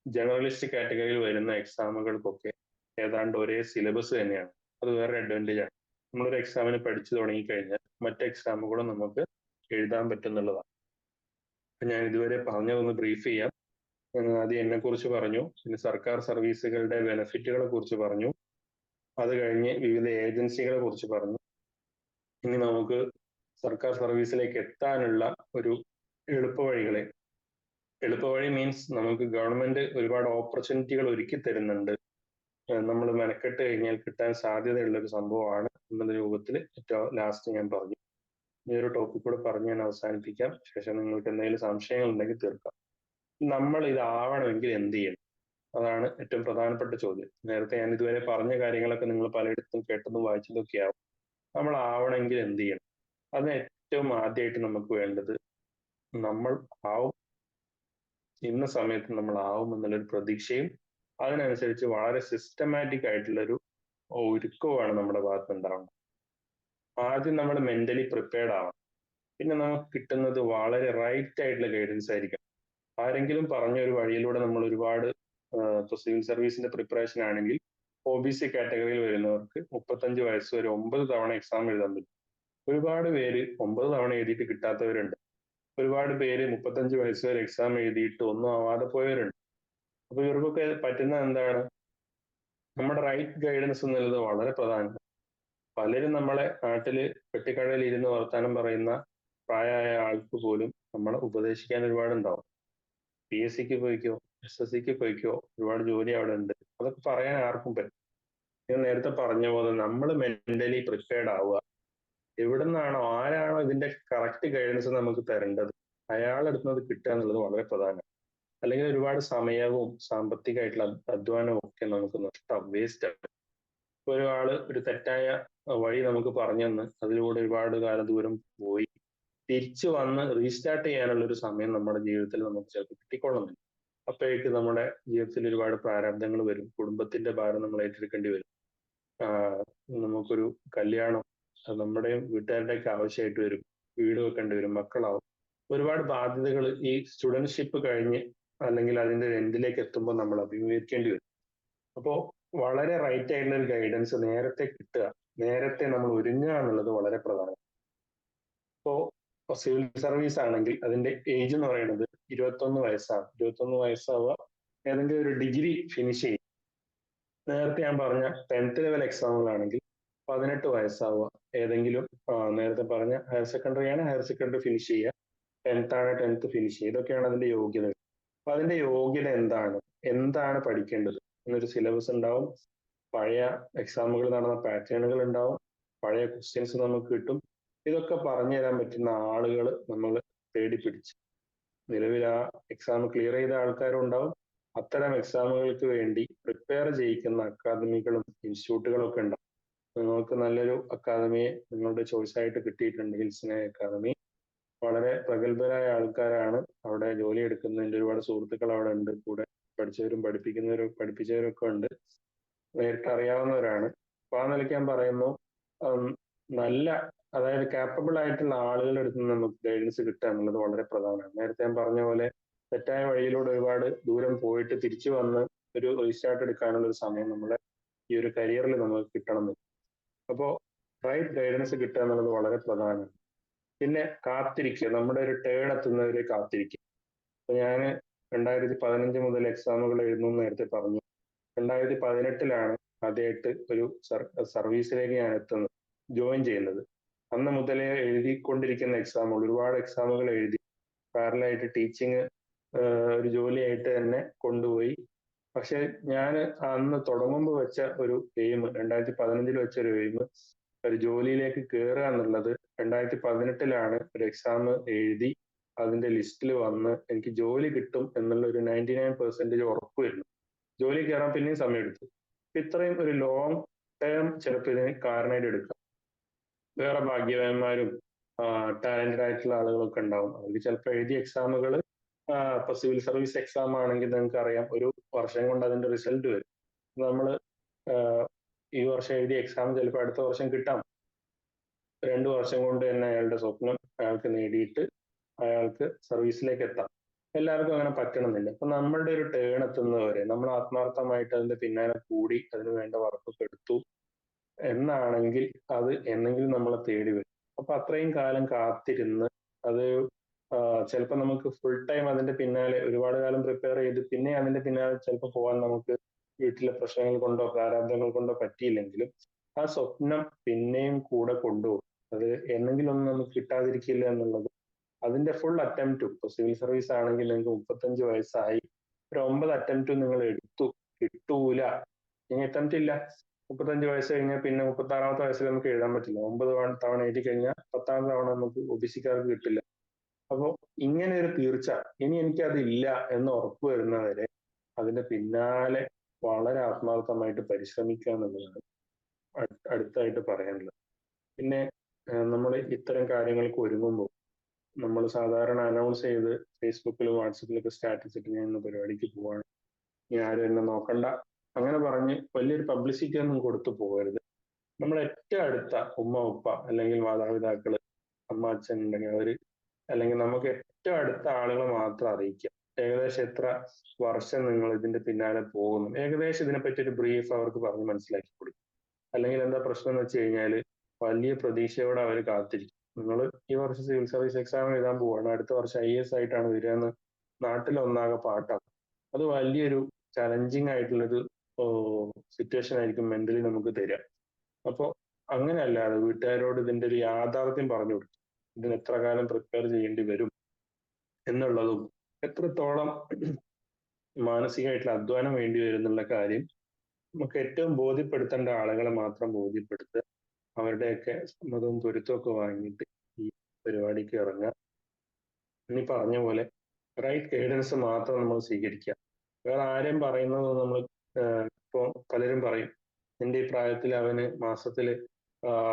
ജനറലിസ്റ്റ് കാറ്റഗറിയിൽ വരുന്ന എക്സാമുകൾക്കൊക്കെ ഏതാണ്ട് ഒരേ സിലബസ് തന്നെയാണ്. അത് വേറെ അഡ്വാൻറ്റേജ് ആണ്. നമ്മളൊരു എക്സാമിന് പഠിച്ചു തുടങ്ങിക്കഴിഞ്ഞാൽ മറ്റ് എക്സാമുകളും നമുക്ക് എഴുതാൻ പറ്റുന്നുള്ളതാണ്. ഞാൻ ഇതുവരെ പറഞ്ഞതൊന്ന് ബ്രീഫ് ചെയ്യാം. ആദ്യം എന്നെ കുറിച്ച് പറഞ്ഞു, പിന്നെ സർക്കാർ സർവീസുകളുടെ ബെനിഫിറ്റുകളെ കുറിച്ച് പറഞ്ഞു, അത് കഴിഞ്ഞ് വിവിധ ഏജൻസികളെ കുറിച്ച് പറഞ്ഞു. ഇനി നമുക്ക് സർക്കാർ സർവീസിലേക്ക് എത്താനുള്ള ഒരു എളുപ്പവഴി മീൻസ് നമുക്ക് ഗവൺമെന്റ് ഒരുപാട് ഓപ്പർച്യൂണിറ്റികൾ ഒരുക്കി തരുന്നുണ്ട്. നമ്മൾ മെനക്കെട്ട് കഴിഞ്ഞാൽ കിട്ടാൻ സാധ്യതയുള്ള ഒരു സംഭവമാണ് എന്നുള്ള രൂപത്തിൽ ഏറ്റവും ലാസ്റ്റ് ഞാൻ പറഞ്ഞു. ഈ ഒരു ടോപ്പിക് കൂടെ പറഞ്ഞ് ഞാൻ അവസാനിപ്പിക്കാം. ശേഷം നിങ്ങൾക്ക് എന്തെങ്കിലും സംശയങ്ങൾ ഉണ്ടെങ്കിൽ തീർക്കാം. നമ്മൾ ഇതാവണമെങ്കിൽ എന്ത് ചെയ്യണം? അതാണ് ഏറ്റവും പ്രധാനപ്പെട്ട ചോദ്യം. നേരത്തെ ഞാൻ ഇതുവരെ പറഞ്ഞ കാര്യങ്ങളൊക്കെ നിങ്ങൾ പലയിടത്തും കേട്ടതും വായിച്ചതൊക്കെ ആവും. നമ്മൾ ആവണമെങ്കിൽ എന്ത് ചെയ്യണം? അതിന് ഏറ്റവും ആദ്യമായിട്ട് നമുക്ക് വേണ്ടത്, നമ്മൾ ആവും, ഇന്ന സമയത്ത് നമ്മൾ ആവും എന്നുള്ളൊരു പ്രതീക്ഷയും അതിനനുസരിച്ച് വളരെ സിസ്റ്റമാറ്റിക് ആയിട്ടുള്ളൊരു ഒരുക്കവുമാണ് നമ്മുടെ ഭാഗത്ത് ഉണ്ടാവുന്നത്. ആദ്യം നമ്മൾ മെന്റലി പ്രിപ്പയർഡ് ആവണം. പിന്നെ നമുക്ക് കിട്ടുന്നത് വളരെ റൈറ്റ് ആയിട്ടുള്ള ഗൈഡൻസ് ആയിരിക്കും. ആരെങ്കിലും പറഞ്ഞ ഒരു വഴിയിലൂടെ നമ്മൾ ഒരുപാട് ഇപ്പോൾ സിവിൽ സർവീസിന്റെ പ്രിപ്പറേഷൻ ആണെങ്കിൽ OBC കാറ്റഗറിയിൽ വരുന്നവർക്ക് 35 വയസ്സ് വരെ 9 തവണ എക്സാം എഴുതാൻ പറ്റും. ഒരുപാട് പേര് 9 തവണ എഴുതിയിട്ട് കിട്ടാത്തവരുണ്ട്. ഒരുപാട് പേര് 35 വയസ്സ് വരെ എക്സാം എഴുതിയിട്ട് ഒന്നും ആവാതെ പോയവരുണ്ട്. അപ്പൊ ഇവർക്കൊക്കെ പറ്റുന്ന എന്താണ്, നമ്മുടെ റൈറ്റ് ഗൈഡൻസ് എന്നുള്ളത് വളരെ പ്രധാനം. പലരും നമ്മളെ നാട്ടില് പെട്ടിക്കടയിൽ ഇരുന്ന് വർത്താനം പറയുന്ന പ്രായമായ ആൾക്ക് പോലും നമ്മളെ ഉപദേശിക്കാൻ ഒരുപാടുണ്ടാവും. PSCക്ക് പോയിക്കോ, SSCക്ക് പോയിക്കോ, ഒരുപാട് ജോലി അവിടെ ഉണ്ട്, അതൊക്കെ പറയാൻ ആർക്കും പറ്റും. ഞാൻ നേരത്തെ പറഞ്ഞ പോലെ നമ്മൾ മെന്റലി പ്രിപ്പയർഡ് ആവുക. എവിടെ നിന്നാണോ ആരാണോ ഇതിന്റെ കറക്റ്റ് ഗൈഡൻസ് നമുക്ക് തരേണ്ടത് അയാളെടുക്കുന്നത് കിട്ടുക എന്നുള്ളത് വളരെ പ്രധാനം. അല്ലെങ്കിൽ ഒരുപാട് സമയവും സാമ്പത്തികമായിട്ടുള്ള അധ്വാനവും ഒക്കെ നമുക്ക് നഷ്ടം, വേസ്റ്റ് ആണ്. ഇപ്പൊ ഒരാള് ഒരു തെറ്റായ വഴി നമുക്ക് പറഞ്ഞു തന്ന് അതിലൂടെ ഒരുപാട് കാലം ദൂരം പോയി തിരിച്ചു വന്ന് റീസ്റ്റാർട്ട് ചെയ്യാനുള്ള ഒരു സമയം നമ്മുടെ ജീവിതത്തിൽ നമുക്ക് ചിലപ്പോൾ കിട്ടിക്കൊള്ളുന്നില്ല. അപ്പോഴേക്ക് നമ്മുടെ ജീവിതത്തിൽ ഒരുപാട് പ്രാരാബ്ദങ്ങൾ വരും, കുടുംബത്തിന്റെ ഭാരം നമ്മൾ ഏറ്റെടുക്കേണ്ടി വരും. നമുക്കൊരു കല്യാണം, അത് നമ്മുടെയും വീട്ടുകാരുടെയൊക്കെ ആവശ്യമായിട്ട് വരും, വീട് വെക്കേണ്ടി വരും, മക്കളാവും, ഒരുപാട് ബാധ്യതകൾ ഈ സ്റ്റുഡൻഷിപ്പ് കഴിഞ്ഞ് അല്ലെങ്കിൽ അതിന്റെ എൻഡിലേക്ക് എത്തുമ്പോൾ നമ്മൾ അഭിമുഖീകരിക്കേണ്ടി വരും. അപ്പോൾ വളരെ റൈറ്റ് ആയിട്ടുള്ള ഒരു ഗൈഡൻസ് നേരത്തെ കിട്ടുക, നേരത്തെ നമ്മൾ ഒരുങ്ങുക എന്നുള്ളത് വളരെ പ്രധാനം. ഇപ്പോ സിവിൽ സർവീസ് ആണെങ്കിൽ അതിന്റെ ഏജ് എന്ന് പറയുന്നത് 21 വയസ്സാണ്. 21 വയസ്സാവുക, ഏതെങ്കിലും ഒരു ഡിഗ്രി ഫിനിഷ് ചെയ്യും. നേരത്തെ ഞാൻ പറഞ്ഞ 10th ലെവൽ എക്സാമുകളാണെങ്കിൽ 18 വയസ്സാവുക, ഏതെങ്കിലും നേരത്തെ പറഞ്ഞ ഹയർ സെക്കൻഡറി ആണ്, ഹയർ സെക്കൻഡറി ഫിനിഷ് ചെയ്യുക, 10th ആണ്, 10th ഫിനിഷ് ചെയ്യുക. ഇതൊക്കെയാണ് അതിന്റെ യോഗ്യത. അപ്പൊ അതിന്റെ യോഗ്യത എന്താണ് പഠിക്കേണ്ടത് എന്നൊരു സിലബസ് ഉണ്ടാവും, പഴയ എക്സാമുകൾ നടന്ന പാറ്റേണുകൾ ഉണ്ടാവും, പഴയ ക്വസ്റ്റ്യൻസ് നമുക്ക് കിട്ടും. ഇതൊക്കെ പറഞ്ഞു തരാൻ പറ്റുന്ന ആളുകൾ നമ്മൾ തേടി പിടിച്ച്, നിലവിൽ ആ എക്സാം ക്ലിയർ ചെയ്ത ആൾക്കാരും ഉണ്ടാവും, അത്തരം എക്സാമുകൾക്ക് വേണ്ടി പ്രിപ്പയർ ചെയ്യിക്കുന്ന അക്കാദമികളും ഇൻസ്റ്റിറ്റ്യൂട്ടുകളും ഒക്കെ ഉണ്ടാവും. നിങ്ങൾക്ക് നല്ലൊരു അക്കാദമിയെ നിങ്ങളുടെ ചോയ്സ് ആയിട്ട് കിട്ടിയിട്ടുണ്ട്, ഹിൽസിനെ അക്കാദമി. വളരെ പ്രഗത്ഭരായ ആൾക്കാരാണ് അവിടെ ജോലി എടുക്കുന്നതിന്റെ, ഒരുപാട് സുഹൃത്തുക്കൾ അവിടെ ഉണ്ട്, കൂടെ പഠിച്ചവരും പഠിപ്പിച്ചവരും ഒക്കെ ഉണ്ട്, നേരിട്ട് അറിയാവുന്നവരാണ്. അപ്പൊ ആ നിലയ്ക്ക് ഞാൻ പറയുന്നു, നല്ല, അതായത് കാപ്പബിൾ ആയിട്ടുള്ള ആളുകളുടെ അടുത്ത് നിന്ന് നമുക്ക് ഗൈഡൻസ് കിട്ടുക എന്നുള്ളത് വളരെ പ്രധാനമാണ്. നേരത്തെ ഞാൻ പറഞ്ഞ പോലെ തെറ്റായ വഴിയിലൂടെ ഒരുപാട് ദൂരം പോയിട്ട് തിരിച്ചു വന്ന് ഒരു റീസ്റ്റാർട്ട് എടുക്കാനുള്ള ഒരു സമയം നമ്മുടെ ഈ ഒരു കരിയറിൽ നമുക്ക് കിട്ടണമെന്നില്ല. അപ്പോൾ റൈറ്റ് ഗൈഡൻസ് കിട്ടുക എന്നുള്ളത് വളരെ പ്രധാനമാണ്. പിന്നെ കാത്തിരിക്കുക, നമ്മുടെ ഒരു ടേൺ എത്തുന്നവരെ കാത്തിരിക്കുക. അപ്പൊ ഞാൻ 2015 മുതൽ എക്സാമുകൾ എഴുതുന്നു നേരത്തെ പറഞ്ഞു. 2018 ആദ്യമായിട്ട് ഒരു സർവീസിലേക്ക് ഞാൻ എത്തുന്നത്, ജോയിൻ ചെയ്യുന്നത്. അന്ന് മുതലേ എഴുതിക്കൊണ്ടിരിക്കുന്ന എക്സാമുകൾ, ഒരുപാട് എക്സാമുകൾ എഴുതി, പാരലായിട്ട് ടീച്ചിങ് ഒരു ജോലിയായിട്ട് തന്നെ കൊണ്ടുപോയി. പക്ഷെ ഞാൻ അന്ന് തുടങ്ങുമ്പോൾ വെച്ച ഒരു എയിം, 2015 വെച്ച ഒരു എയിം, ഒരു ജോലിയിലേക്ക് കയറുക എന്നുള്ളത് 2018 ഒരു എക്സാം എഴുതി അതിന്റെ ലിസ്റ്റിൽ വന്ന് എനിക്ക് ജോലി കിട്ടും എന്നുള്ള ഒരു 99% ഉറപ്പ് വരുന്നു. ജോലി കയറാൻ പിന്നെയും സമയമെടുത്തു. ഇത്രയും ഒരു ലോങ് ടേം ചിലപ്പോൾ ഇതിന് കാരണമായിട്ട് എടുക്കാം. വേറെ ഭാഗ്യവാന്മാരും ടാലന്റഡ് ആയിട്ടുള്ള ആളുകളൊക്കെ ഉണ്ടാവും. അവർക്ക് ചിലപ്പോൾ എഴുതിയ എക്സാമുകൾ, ഇപ്പൊ സിവിൽ സർവീസ് എക്സാം ആണെങ്കിൽ നിങ്ങൾക്ക് അറിയാം, ഒരു വർഷം കൊണ്ട് അതിന്റെ റിസൾട്ട് വരും. നമ്മൾ ഈ വർഷം എഴുതിയ എക്സാം ചിലപ്പോൾ അടുത്ത വർഷം കിട്ടാം. 2 വർഷം കൊണ്ട് തന്നെ അയാളുടെ സ്വപ്നം അയാൾക്ക് നേടിയിട്ട് അയാൾക്ക് സർവീസിലേക്ക് എത്താം. എല്ലാവർക്കും അങ്ങനെ പറ്റണമെന്നില്ല. അപ്പൊ നമ്മളുടെ ഒരു ടേൺ എത്തുന്നവരെ നമ്മൾ ആത്മാർത്ഥമായിട്ട് അതിന്റെ പിന്നാലെ കൂടി അതിന് വേണ്ട വർക്കൊക്കെ എടുത്തു എന്നാണെങ്കിൽ അത് എന്നെങ്കിലും നമ്മളെ തേടി വരും. അപ്പൊ അത്രയും കാലം കാത്തിരുന്ന് അത് ചിലപ്പോൾ നമുക്ക് ഫുൾ ടൈം അതിന്റെ പിന്നാലെ ഒരുപാട് കാലം പ്രിപ്പയർ ചെയ്ത് പിന്നെ അതിന്റെ പിന്നാലെ ചിലപ്പോൾ പോകാൻ നമുക്ക് വീട്ടിലെ പ്രശ്നങ്ങൾ കൊണ്ടോ പ്രാരാബ്ദങ്ങൾ കൊണ്ടോ പറ്റിയില്ലെങ്കിലും ആ സ്വപ്നം പിന്നെയും കൂടെ കൊണ്ടുപോകും. അത് എന്നെങ്കിലും ഒന്നും നമുക്ക് കിട്ടാതിരിക്കില്ല എന്നുള്ളത്. അതിന്റെ ഫുൾ അറ്റംപ്റ്റും, ഇപ്പൊ സിവിൽ സർവീസ് ആണെങ്കിൽ നിങ്ങൾക്ക് 35 വയസ്സായി, ഒരു 9 അറ്റംപ്റ്റും നിങ്ങൾ എടുത്തു, കിട്ടൂല. ഇനി അറ്റംപ്റ്റ് ഇല്ല. 35 വയസ്സ് കഴിഞ്ഞാൽ പിന്നെ 36ാമത്തെ വയസ്സിൽ നമുക്ക് എഴുതാൻ പറ്റില്ല. 9 തവണ എഴുതി കഴിഞ്ഞാൽ 10ാമത്തെ തവണ നമുക്ക് OBCക്കാർക്ക് കിട്ടില്ല. അപ്പോൾ ഇങ്ങനെ ഒരു തീർച്ച, ഇനി എനിക്കതില്ല എന്ന് ഉറപ്പ് വരുന്നവരെ അതിന്റെ പിന്നാലെ വളരെ ആത്മാർത്ഥമായിട്ട് പരിശ്രമിക്കുക എന്നുള്ളതാണ് അടുത്തായിട്ട് പറയാനുള്ളത്. പിന്നെ നമ്മൾ ഇത്തരം കാര്യങ്ങൾക്ക് ഒരുങ്ങുമ്പോൾ നമ്മൾ സാധാരണ അനൗൺസ് ചെയ്ത് ഫേസ്ബുക്കിലും വാട്സപ്പിലൊക്കെ സ്റ്റാറ്റസ് ഇട്ട് ഞാൻ ഇന്ന് പരിപാടിക്ക് പോവാണ്, ഇനി ആരും എന്നെ നോക്കണ്ട, അങ്ങനെ പറഞ്ഞ് വലിയൊരു പബ്ലിസിറ്റി ഒന്നും കൊടുത്തു പോകരുത്. നമ്മൾ ഏറ്റവും അടുത്ത ഉമ്മ ഉപ്പ അല്ലെങ്കിൽ മാതാപിതാക്കള്, അമ്മ അച്ഛൻ ഉണ്ടെങ്കിൽ അവര്, അല്ലെങ്കിൽ നമുക്ക് ഏറ്റവും അടുത്ത ആളുകൾ മാത്രം അറിയിക്കുക. ഏകദേശം എത്ര വർഷം നിങ്ങൾ ഇതിന്റെ പിന്നാലെ പോകുന്നു, ഏകദേശം ഇതിനെപ്പറ്റി ഒരു ബ്രീഫ് അവർക്ക് പറഞ്ഞ് മനസ്സിലാക്കി കൊടുക്കും. അല്ലെങ്കിൽ എന്താ പ്രശ്നം എന്ന് വെച്ച് കഴിഞ്ഞാൽ വലിയ പ്രതീക്ഷയോടെ അവർ കാത്തിരിക്കും. നിങ്ങൾ ഈ വർഷം സിവിൽ സർവീസ് എക്സാം എഴുതാൻ പോവാണ്, അടുത്ത വർഷം IAS ആയിട്ടാണ് വരിക എന്ന് നാട്ടിൽ ഒന്നാകെ പാട്ടാണ്. അത് വലിയൊരു ചലഞ്ചിങ് ആയിട്ടുള്ളൊരു സിറ്റുവേഷൻ ആയിരിക്കും മെന്റലി നമുക്ക് തരിക. അപ്പോൾ അങ്ങനെ അല്ലാതെ വീട്ടുകാരോട് ഇതിന്റെ ഒരു യാഥാർത്ഥ്യം പറഞ്ഞു കൊടുക്കും, ഇതിന് എത്ര കാലം പ്രിപ്പയർ ചെയ്യേണ്ടി വരും എന്നുള്ളതും എത്രത്തോളം മാനസികമായിട്ടുള്ള അധ്വാനം വേണ്ടി വരും എന്നുള്ള കാര്യം നമുക്ക് ഏറ്റവും ബോധ്യപ്പെടുത്തേണ്ട ആളുകളെ മാത്രം ബോധ്യപ്പെടുത്തുക. അവരുടെയൊക്കെ സമ്മതവും പൊരുത്തവും ഒക്കെ വാങ്ങിയിട്ട് ഈ പരിപാടിക്ക് ഇറങ്ങുക. ഇനി പറഞ്ഞ പോലെ റൈറ്റ് ഗൈഡൻസ് മാത്രം നമ്മൾ സ്വീകരിക്കുക. വേറെ ആരെയും പറയുന്നത് നമ്മൾ ഇപ്പോൾ പലരും പറയും, നിന്റെ ഈ പ്രായത്തിൽ അവന് മാസത്തില്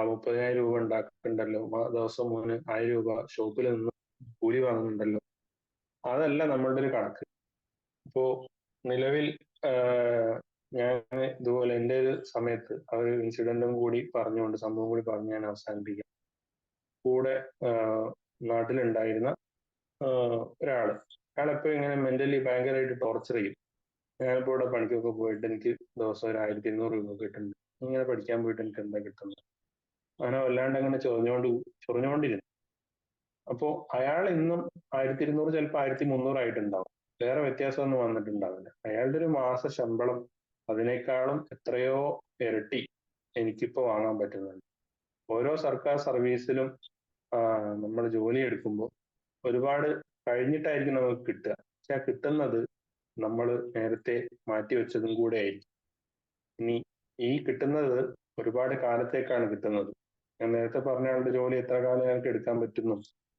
30,000 രൂപ ഉണ്ടാക്കുന്നുണ്ടല്ലോ, ദിവസം 1000 രൂപ ഷോപ്പിൽ നിന്ന് കൂലി വാങ്ങുന്നുണ്ടല്ലോ. അതല്ല നമ്മളുടെ ഒരു കണക്ക്. ഇപ്പോ നിലവിൽ ഞാൻ ഇതുപോലെ എൻ്റെ ഒരു സമയത്ത് ആ ഒരു ഇൻസിഡന്റും കൂടി പറഞ്ഞുകൊണ്ട്, സംഭവം കൂടി പറഞ്ഞ് ഞാൻ അവസാനിപ്പിക്കാം. കൂടെ നാട്ടിലുണ്ടായിരുന്ന ഒരാള്, അയാളെപ്പോ ഇങ്ങനെ മെന്റലി ഭയങ്കരമായിട്ട് ടോർച്ചർ ചെയ്യും. ഞാനിപ്പോ ഇവിടെ പണിക്കൊക്കെ പോയിട്ട് എനിക്ക് ദിവസം ഒരു 1200 രൂപ കിട്ടുന്നുണ്ട്, ഇങ്ങനെ പഠിക്കാൻ പോയിട്ട് എനിക്ക് എന്താ കിട്ടുന്നത്, അങ്ങനെ വല്ലാണ്ട് അങ്ങനെ ചൊറിഞ്ഞുകൊണ്ടിരുന്നു. അപ്പോ അയാൾ ഇന്നും 1200, ചിലപ്പോൾ 1300 ആയിട്ടുണ്ടാവും. വേറെ വ്യത്യാസമൊന്നും വന്നിട്ടുണ്ടാവില്ല. അയാളുടെ ഒരു മാസ ശമ്പളം അതിനേക്കാളും എത്രയോ ഇരട്ടി എനിക്കിപ്പോ വാങ്ങാൻ പറ്റുന്നുണ്ട്. ഓരോ സർക്കാർ സർവീസിലും നമ്മൾ ജോലി എടുക്കുമ്പോൾ ഒരുപാട് കഴിഞ്ഞിട്ടായിരിക്കും നമുക്ക് കിട്ടുക. പക്ഷെ ആ കിട്ടുന്നത് നമ്മൾ നേരത്തെ മാറ്റിവെച്ചതും കൂടെ ആയിരിക്കും. ഇനി ഈ കിട്ടുന്നത് ഒരുപാട് കാലത്തേക്കാണ് കിട്ടുന്നത്. ഞാൻ നേരത്തെ പറഞ്ഞ ആളുടെ ജോലി എത്ര കാലം അയാൾക്ക് എടുക്കാൻ പറ്റുന്നു,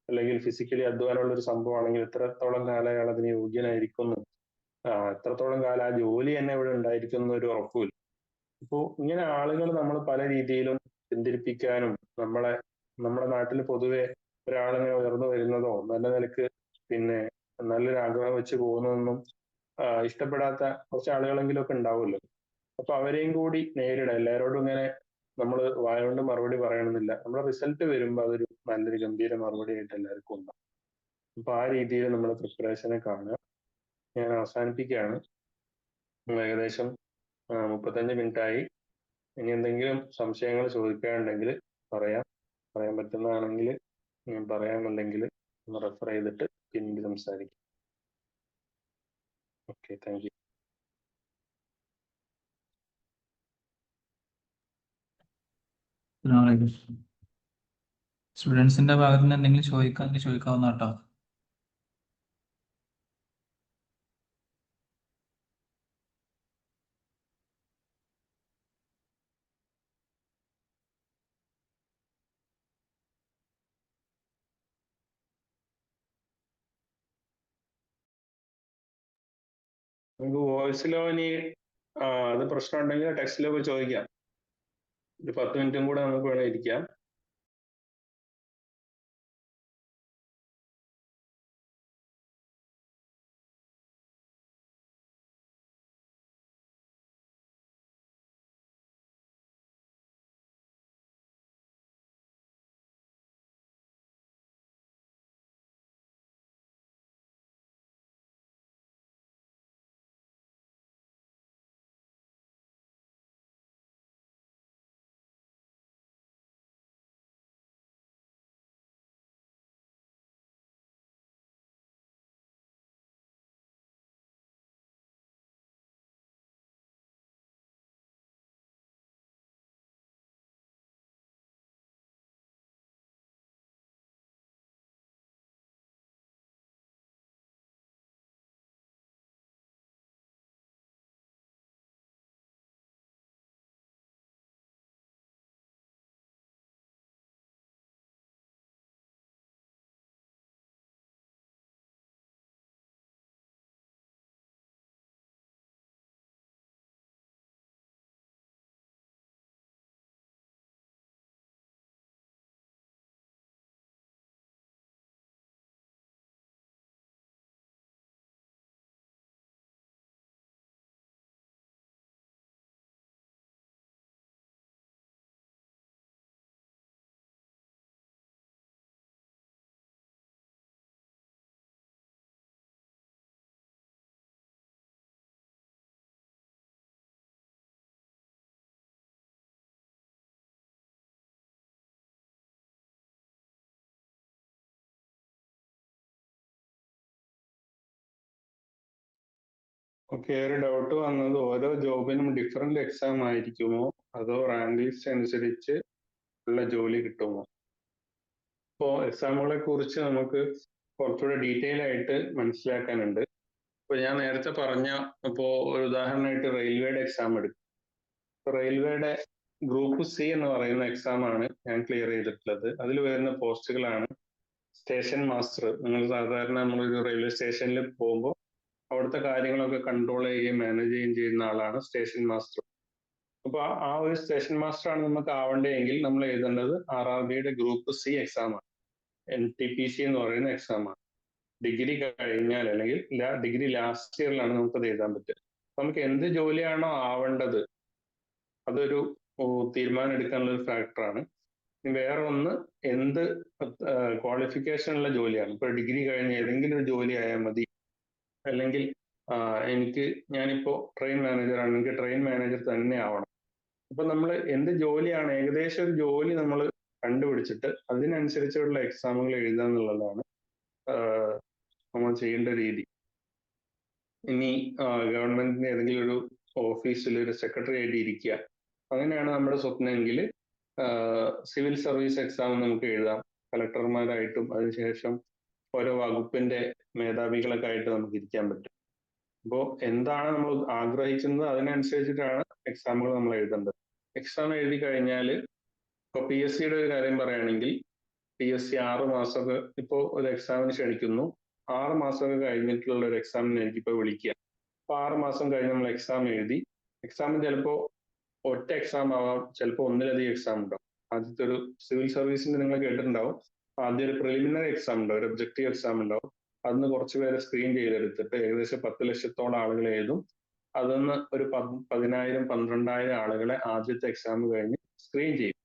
അല്ലെങ്കിൽ ഫിസിക്കലി അധ്വാനമുള്ള ഒരു സംഭവമാണെങ്കിൽ എത്രത്തോളം കാലം അയാൾ അതിന് യോഗ്യനായിരിക്കുന്നു, എത്രത്തോളം കാലം ആ ജോലി തന്നെ ഇവിടെ ഉണ്ടായിരിക്കുന്ന ഒരു ഉറപ്പില്ല. അപ്പോൾ ഇങ്ങനെ ആളുകൾ നമ്മൾ പല രീതിയിലും പിന്തിരിപ്പിക്കാനും, നമ്മുടെ നാട്ടിൽ പൊതുവെ ഒരാളിങ്ങനെ ഉയർന്നു വരുന്നതോ നല്ല നിലക്ക് പിന്നെ നല്ലൊരു ആഗ്രഹം വെച്ച് പോകുന്നതൊന്നും ഇഷ്ടപ്പെടാത്ത കുറച്ച് ആളുകളെങ്കിലും ഒക്കെ ഉണ്ടാവുമല്ലോ. അപ്പൊ അവരെയും കൂടി നേരിടാം. എല്ലാവരോടും ഇങ്ങനെ നമ്മൾ വായുകൊണ്ട് മറുപടി പറയണമെന്നില്ല. നമ്മുടെ റിസൾട്ട് വരുമ്പോൾ അതൊരു നല്ലൊരു ഗംഭീര മറുപടി ആയിട്ട് എല്ലാവർക്കും ഉണ്ടാവും. അപ്പൊ ആ രീതിയിൽ നമ്മൾ പ്രിപ്പറേഷനെ കാണുക. ഞാൻ അവസാനിപ്പിക്കുകയാണ്. ഏകദേശം 35 മിനിറ്റായി. ഇനി എന്തെങ്കിലും സംശയങ്ങൾ ചോദിക്കാനുണ്ടെങ്കിൽ പറയാൻ പറ്റുന്നതാണെങ്കിൽ ഞാൻ പറയാമെന്നുണ്ടെങ്കിൽ ഒന്ന് റെഫർ ചെയ്തിട്ട് പിന്നീട് സംസാരിക്കാം. Okay, thank you. സ്റ്റുഡൻസിന്റെ ഭാഗത്ത് നിന്ന് എന്തെങ്കിലും ചോദിക്കാവുന്ന കേട്ടോ. നമുക്ക് വോയിസിലോ ഇനി അത് പ്രശ്നം ഉണ്ടെങ്കിൽ ടെക്സ്റ്റിലോ പോയി ചോദിക്കാം. ഒരു 10 മിനിറ്റും കൂടെ നമുക്ക് വേണേൽ ഇരിക്കാം. ഓക്കെ, ഒരു ഡൗട്ട് വന്നത് ഓരോ ജോബിനും ഡിഫറെന്റ് എക്സാം ആയിരിക്കുമോ അതോ റാങ്ക് ലിസ്റ്റ് അനുസരിച്ച് ഉള്ള ജോലി കിട്ടുമോ? ഇപ്പോൾ എക്സാമുകളെ കുറിച്ച് നമുക്ക് കുറച്ചുകൂടെ ഡീറ്റെയിൽ ആയിട്ട് മനസ്സിലാക്കാനുണ്ട്. ഇപ്പൊ ഞാൻ നേരത്തെ പറഞ്ഞ ഒരു ഉദാഹരണമായിട്ട് റെയിൽവേയുടെ എക്സാം എടുക്കും. റെയിൽവേയുടെ ഗ്രൂപ്പ് സി എന്ന് പറയുന്ന എക്സാം ആണ് ഞാൻ ക്ലിയർ ചെയ്തിട്ടുള്ളത്. അതിൽ വരുന്ന പോസ്റ്റുകളാണ് സ്റ്റേഷൻ മാസ്റ്റർ. നിങ്ങൾ സാധാരണ നമ്മളൊരു റെയിൽവേ സ്റ്റേഷനിൽ പോകുമ്പോൾ അവിടുത്തെ കാര്യങ്ങളൊക്കെ കൺട്രോൾ ചെയ്യുകയും മാനേജ് ചെയ്യുകയും ചെയ്യുന്ന ആളാണ് സ്റ്റേഷൻ മാസ്റ്റർ. അപ്പൊ ആ ഒരു സ്റ്റേഷൻ മാസ്റ്റർ ആണ് നമുക്ക് ആവേണ്ടതെങ്കിൽ നമ്മൾ എഴുതേണ്ടത് RRBയുടെ ഗ്രൂപ്പ് സി എക്സാം ആണ്. NTPC എന്ന് പറയുന്ന എക്സാം ആണ്. ഡിഗ്രി കഴിഞ്ഞാൽ അല്ലെങ്കിൽ ഡിഗ്രി ലാസ്റ്റ് ഇയറിലാണ് നമുക്കത് എഴുതാൻ പറ്റുക. നമുക്ക് എന്ത് ജോലിയാണോ ആവേണ്ടത് അതൊരു തീരുമാനം എടുക്കാനുള്ള ഒരു ഫാക്ടറാണ്. വേറെ ഒന്ന് എന്ത് ക്വാളിഫിക്കേഷനുള്ള ജോലിയാണ്. ഇപ്പൊ ഡിഗ്രി കഴിഞ്ഞ് ഏതെങ്കിലും ഒരു ജോലി ആയാൽ മതി, അല്ലെങ്കിൽ ഞാനിപ്പോ ട്രെയിൻ മാനേജർ ആണ്, എനിക്ക് ട്രെയിൻ മാനേജർ തന്നെ ആവണം. അപ്പൊ നമ്മൾ എന്ത് ജോലിയാണ്, ഏകദേശം ഒരു ജോലി നമ്മൾ കണ്ടുപിടിച്ചിട്ട് അതിനനുസരിച്ചുള്ള എക്സാമുകൾ എഴുതുക എന്നുള്ളതാണ് നമ്മൾ ചെയ്യേണ്ട രീതി. ഇനി ഗവൺമെന്റിന്റെ ഏതെങ്കിലും ഒരു ഓഫീസിൽ ഒരു സെക്രട്ടറി ആയിട്ട് ഇരിക്കുക, അങ്ങനെയാണ് നമ്മുടെ സ്വപ്നമെങ്കിൽ സിവിൽ സർവീസ് എക്സാം നമുക്ക് എഴുതാം. കളക്ടർമാരായിട്ടും അതിനുശേഷം ഓരോ വകുപ്പിന്റെ മേധാവികളൊക്കെ ആയിട്ട് നമുക്ക് ഇരിക്കാൻ പറ്റും. അപ്പോൾ എന്താണ് നമ്മൾ ആഗ്രഹിക്കുന്നത് അതിനനുസരിച്ചിട്ടാണ് എക്സാമുകൾ നമ്മൾ എഴുതേണ്ടത്. എക്സാം എഴുതി കഴിഞ്ഞാൽ ഇപ്പൊ PSC യുടെ ഒരു കാര്യം പറയുകയാണെങ്കിൽ PSC 6 മാസമൊക്കെ ഇപ്പോൾ ഒരു എക്സാമിന് ക്ഷണിക്കുന്നു. 6 മാസമൊക്കെ കഴിഞ്ഞിട്ടുള്ള ഒരു എക്സാമിന് എനിക്കിപ്പോൾ വിളിക്കുക. അപ്പൊ 6 മാസം കഴിഞ്ഞ് നമ്മൾ എക്സാം എഴുതി. എക്സാമിന് ചിലപ്പോൾ ഒറ്റ എക്സാം ആവാം, ചിലപ്പോൾ ഒന്നിലധികം എക്സാം ഉണ്ടാവും. ആദ്യത്തെ ഒരു സിവിൽ സർവീസിന്റെ നിങ്ങൾ കേട്ടിട്ടുണ്ടാവും, ആദ്യം ഒരു പ്രിലിമിനറി എക്സാം ഉണ്ടാവും, ഒരു ഒബ്ജക്റ്റീവ് എക്സാം ഉണ്ടാവും. അതിന് കുറച്ചുപേരെ സ്ക്രീൻ ചെയ്തെടുത്തിട്ട് ഏകദേശം 10 ലക്ഷത്തോളം ആളുകൾ എഴുതും. അതൊന്ന് ഒരു 10,000 12,000 ആളുകളെ ആദ്യത്തെ എക്സാം കഴിഞ്ഞ് സ്ക്രീൻ ചെയ്യും.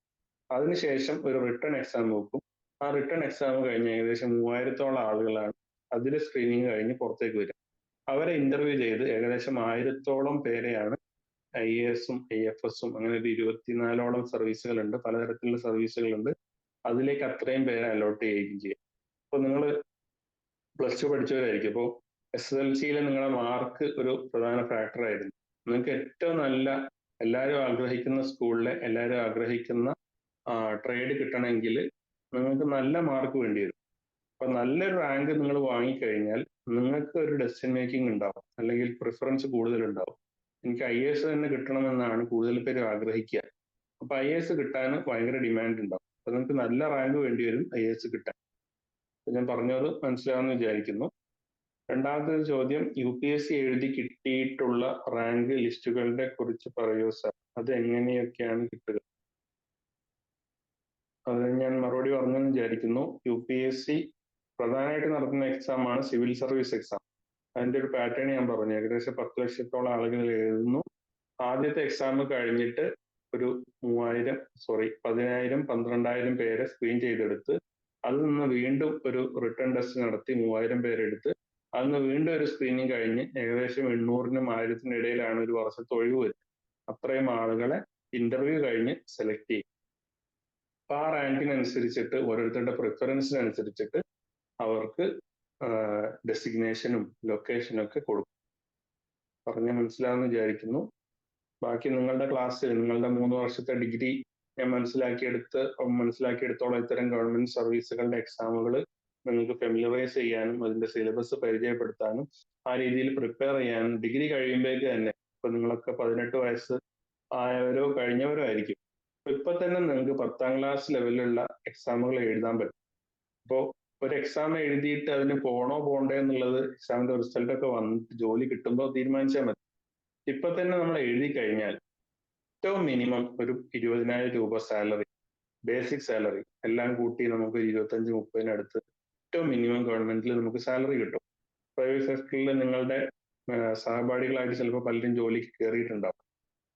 അതിനുശേഷം ഒരു റിട്ടേൺ എക്സാം വെക്കും. ആ റിട്ടേൺ എക്സാം കഴിഞ്ഞ് ഏകദേശം 3000-ഓളം ആളുകളാണ് അതിലെ സ്ക്രീനിങ് കഴിഞ്ഞ് പുറത്തേക്ക് വരിക. അവരെ ഇന്റർവ്യൂ ചെയ്ത് ഏകദേശം 1000-ഓളം പേരെയാണ് IAS-ഉം IFS-ഉം അങ്ങനെ ഒരു 24-ഓളം സർവീസുകളുണ്ട്, പലതരത്തിലുള്ള സർവീസുകളുണ്ട്. അതിലേക്ക് അത്രയും പേരെ അലോട്ട് ചെയ്യുകയും ചെയ്യും. അപ്പൊ നിങ്ങൾ +2 പഠിച്ചവരായിരിക്കും. അപ്പോൾ SSLC-യിൽ നിങ്ങളുടെ മാർക്ക് ഒരു പ്രധാന ഫാക്ടർ ആയിരുന്നു. നിങ്ങൾക്ക് ഏറ്റവും നല്ല, എല്ലാവരും ആഗ്രഹിക്കുന്ന സ്കൂളിലെ, എല്ലാവരും ആഗ്രഹിക്കുന്ന ട്രേഡ് കിട്ടണമെങ്കിൽ നിങ്ങൾക്ക് നല്ല മാർക്ക് വേണ്ടി വരും. അപ്പൊ നല്ലൊരു റാങ്ക് നിങ്ങൾ വാങ്ങിക്കഴിഞ്ഞാൽ നിങ്ങൾക്ക് ഒരു ഡെസിഷൻ മേക്കിംഗ് ഉണ്ടാവും, അല്ലെങ്കിൽ പ്രിഫറൻസ് കൂടുതലുണ്ടാവും. എനിക്ക് IAS തന്നെ കിട്ടണമെന്നാണ് കൂടുതൽ പേര് ആഗ്രഹിക്കുക. അപ്പൊ IAS കിട്ടാൻ ഭയങ്കര ഡിമാൻഡ് ഉണ്ടാവും. അപ്പൊ നിങ്ങൾക്ക് നല്ല റാങ്ക് വേണ്ടി വരും IAS കിട്ടാൻ. ഞാൻ പറഞ്ഞത് മനസ്സിലാവുമെന്ന് വിചാരിക്കുന്നു. രണ്ടാമത്തെ ചോദ്യം, UPSC എഴുതി കിട്ടിയിട്ടുള്ള റാങ്ക് ലിസ്റ്റുകളുടെ കുറിച്ച് പറയൂ സാർ, അത് എങ്ങനെയൊക്കെയാണ് കിട്ടുക? അത് ഞാൻ മറുപടി പറഞ്ഞെന്ന് വിചാരിക്കുന്നു. UPSC പ്രധാനമായിട്ട് നടത്തുന്ന എക്സാം ആണ് സിവിൽ സർവീസ് എക്സാം. അതിന്റെ ഒരു പാറ്റേൺ ഞാൻ പറഞ്ഞു. ഏകദേശം 10 ലക്ഷത്തോളം ആളുകൾ എഴുതുന്നു. ആദ്യത്തെ എക്സാം കഴിഞ്ഞിട്ട് ഒരു 10,000 12,000 പേരെ സ്ക്രീൻ ചെയ്തെടുത്ത് അതിൽ നിന്ന് വീണ്ടും ഒരു റിട്ടേൺ ടെസ്റ്റ് നടത്തി 3000 പേരെടുത്ത് അതിൽ നിന്ന് വീണ്ടും ഒരു സ്ക്രീനിങ് കഴിഞ്ഞ് ഏകദേശം 800-നും 1000-ത്തിനും ഇടയിലാണ് ഒരു വർഷത്തെ ഒഴിവ് വരുന്നത്. അത്രയും ആളുകളെ ഇന്റർവ്യൂ കഴിഞ്ഞ് സെലക്ട് ചെയ്യും. അപ്പൊ ആ റാങ്കിനനുസരിച്ചിട്ട് ഓരോരുത്തരുടെ പ്രിഫറൻസിനനുസരിച്ചിട്ട് അവർക്ക് ഡെസിഗ്നേഷനും ലൊക്കേഷനും ഒക്കെ കൊടുക്കും. പറഞ്ഞ മനസ്സിലാവുമെന്ന് വിചാരിക്കുന്നു. ബാക്കി നിങ്ങളുടെ ക്ലാസ്സിൽ, നിങ്ങളുടെ 3 വർഷത്തെ ഡിഗ്രി ഞാൻ മനസ്സിലാക്കിയെടുത്തോളം ഇത്തരം ഗവൺമെന്റ് സർവീസുകളുടെ എക്സാമുകൾ നിങ്ങൾക്ക് ഫെമിലറൈസ് ചെയ്യാനും അതിന്റെ സിലബസ് പരിചയപ്പെടുത്താനും ആ രീതിയിൽ പ്രിപ്പയർ ചെയ്യാനും ഡിഗ്രി കഴിയുമ്പോഴേക്ക് തന്നെ, ഇപ്പൊ നിങ്ങളൊക്കെ 18 വയസ്സ് ആയവരോ കഴിഞ്ഞവരോ ആയിരിക്കും, ഇപ്പൊ തന്നെ നിങ്ങൾക്ക് 10ാം ക്ലാസ് ലെവലിലുള്ള എക്സാമുകൾ എഴുതാൻ പറ്റും. അപ്പോ ഒരു എക്സാം എഴുതിയിട്ട് അതിന് പോണോ പോണ്ടേ എന്നുള്ളത് എക്സാമിന്റെ റിസൾട്ട് ഒക്കെ വന്നിട്ട് ജോലി കിട്ടുമ്പോൾ തീരുമാനിച്ചാൽ മതി. ഇപ്പൊ തന്നെ നമ്മൾ എഴുതി കഴിഞ്ഞാൽ ഏറ്റവും മിനിമം ഒരു 20,000 രൂപ സാലറി, ബേസിക് സാലറി എല്ലാം കൂട്ടി നമുക്ക് 25-30 അടുത്ത് ഏറ്റവും മിനിമം ഗവൺമെന്റിൽ നമുക്ക് സാലറി കിട്ടും. പ്രൈവറ്റ് സെക്ടറിൽ നിങ്ങളുടെ സഹപാഠികളായിട്ട് ചിലപ്പോൾ പലരും ജോലിക്ക് കയറിയിട്ടുണ്ടാവും.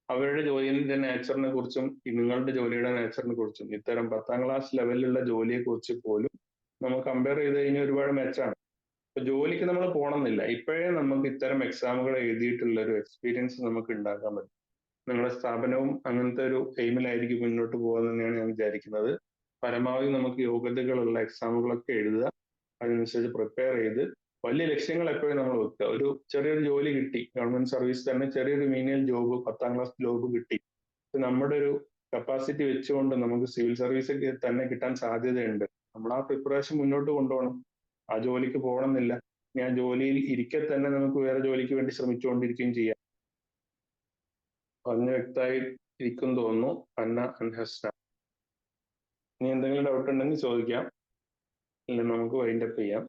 അവരുടെ ജോലിയുടെ നേച്ചറിനെ കുറിച്ചും നിങ്ങളുടെ ജോലിയുടെ നേച്ചറിനെ കുറിച്ചും ഇത്തരം 10ാം ക്ലാസ് ലെവലിലുള്ള ജോലിയെ കുറിച്ച് പോലും നമുക്ക് കമ്പയർ ചെയ്ത് കഴിഞ്ഞാൽ ഒരുപാട് മെച്ചാണ്. ഇപ്പൊ ജോലിക്ക് നമ്മൾ പോകണമെന്നില്ല, ഇപ്പോഴേ നമുക്ക് ഇത്തരം എക്സാമുകൾ എഴുതിയിട്ടുള്ള ഒരു എക്സ്പീരിയൻസ് നമുക്ക് ഉണ്ടാക്കാൻ പറ്റും. നിങ്ങളുടെ സ്ഥാപനവും അങ്ങനത്തെ ഒരു എയിമിലായിരിക്കും മുന്നോട്ട് പോകുന്നത് തന്നെയാണ് ഞാൻ വിചാരിക്കുന്നത്. പരമാവധി നമുക്ക് യോഗ്യതകളുള്ള എക്സാമുകളൊക്കെ എഴുതുക, അതിനനുസരിച്ച് പ്രിപ്പയർ ചെയ്ത് വലിയ ലക്ഷ്യങ്ങൾ എപ്പോഴും നമ്മൾ വെക്കുക. ഒരു ചെറിയൊരു ജോലി കിട്ടി, ഗവൺമെന്റ് സർവീസ് തന്നെ ചെറിയൊരു മീനിയൽ ജോബ്, 10ാം ക്ലാസ് ജോബ് കിട്ടി. നമ്മുടെ ഒരു കപ്പാസിറ്റി വെച്ചുകൊണ്ട് നമുക്ക് സിവിൽ സർവീസ് തന്നെ കിട്ടാൻ സാധ്യതയുണ്ട്. നമ്മൾ ആ പ്രിപ്പറേഷൻ മുന്നോട്ട് കൊണ്ടുപോകണം. ആ ജോലിക്ക് പോകണമെന്നില്ല, ഇനി ആ ജോലിയിൽ ഇരിക്കെ തന്നെ നമുക്ക് വേറെ ജോലിക്ക് വേണ്ടി ശ്രമിച്ചുകൊണ്ടിരിക്കുകയും ചെയ്യാം. പറഞ്ഞ വ്യക്തമായി ഇരിക്കും തോന്നുന്നു. അന്ന ആൻഡ് ഹസ്ന, ഇനി എന്തെങ്കിലും ഡൗട്ട് ഉണ്ടെങ്കിൽ ചോദിക്കാം, ഇല്ല നമുക്ക് വൈൻഡപ്പ് ചെയ്യാം.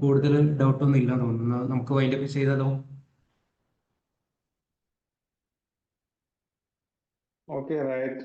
കൂടുതൽ ഡൗട്ടൊന്നും ഇല്ല തോന്നുന്നു. നമുക്ക് വൈൻഡപ്പ് ചെയ്താലോ? Okay, right.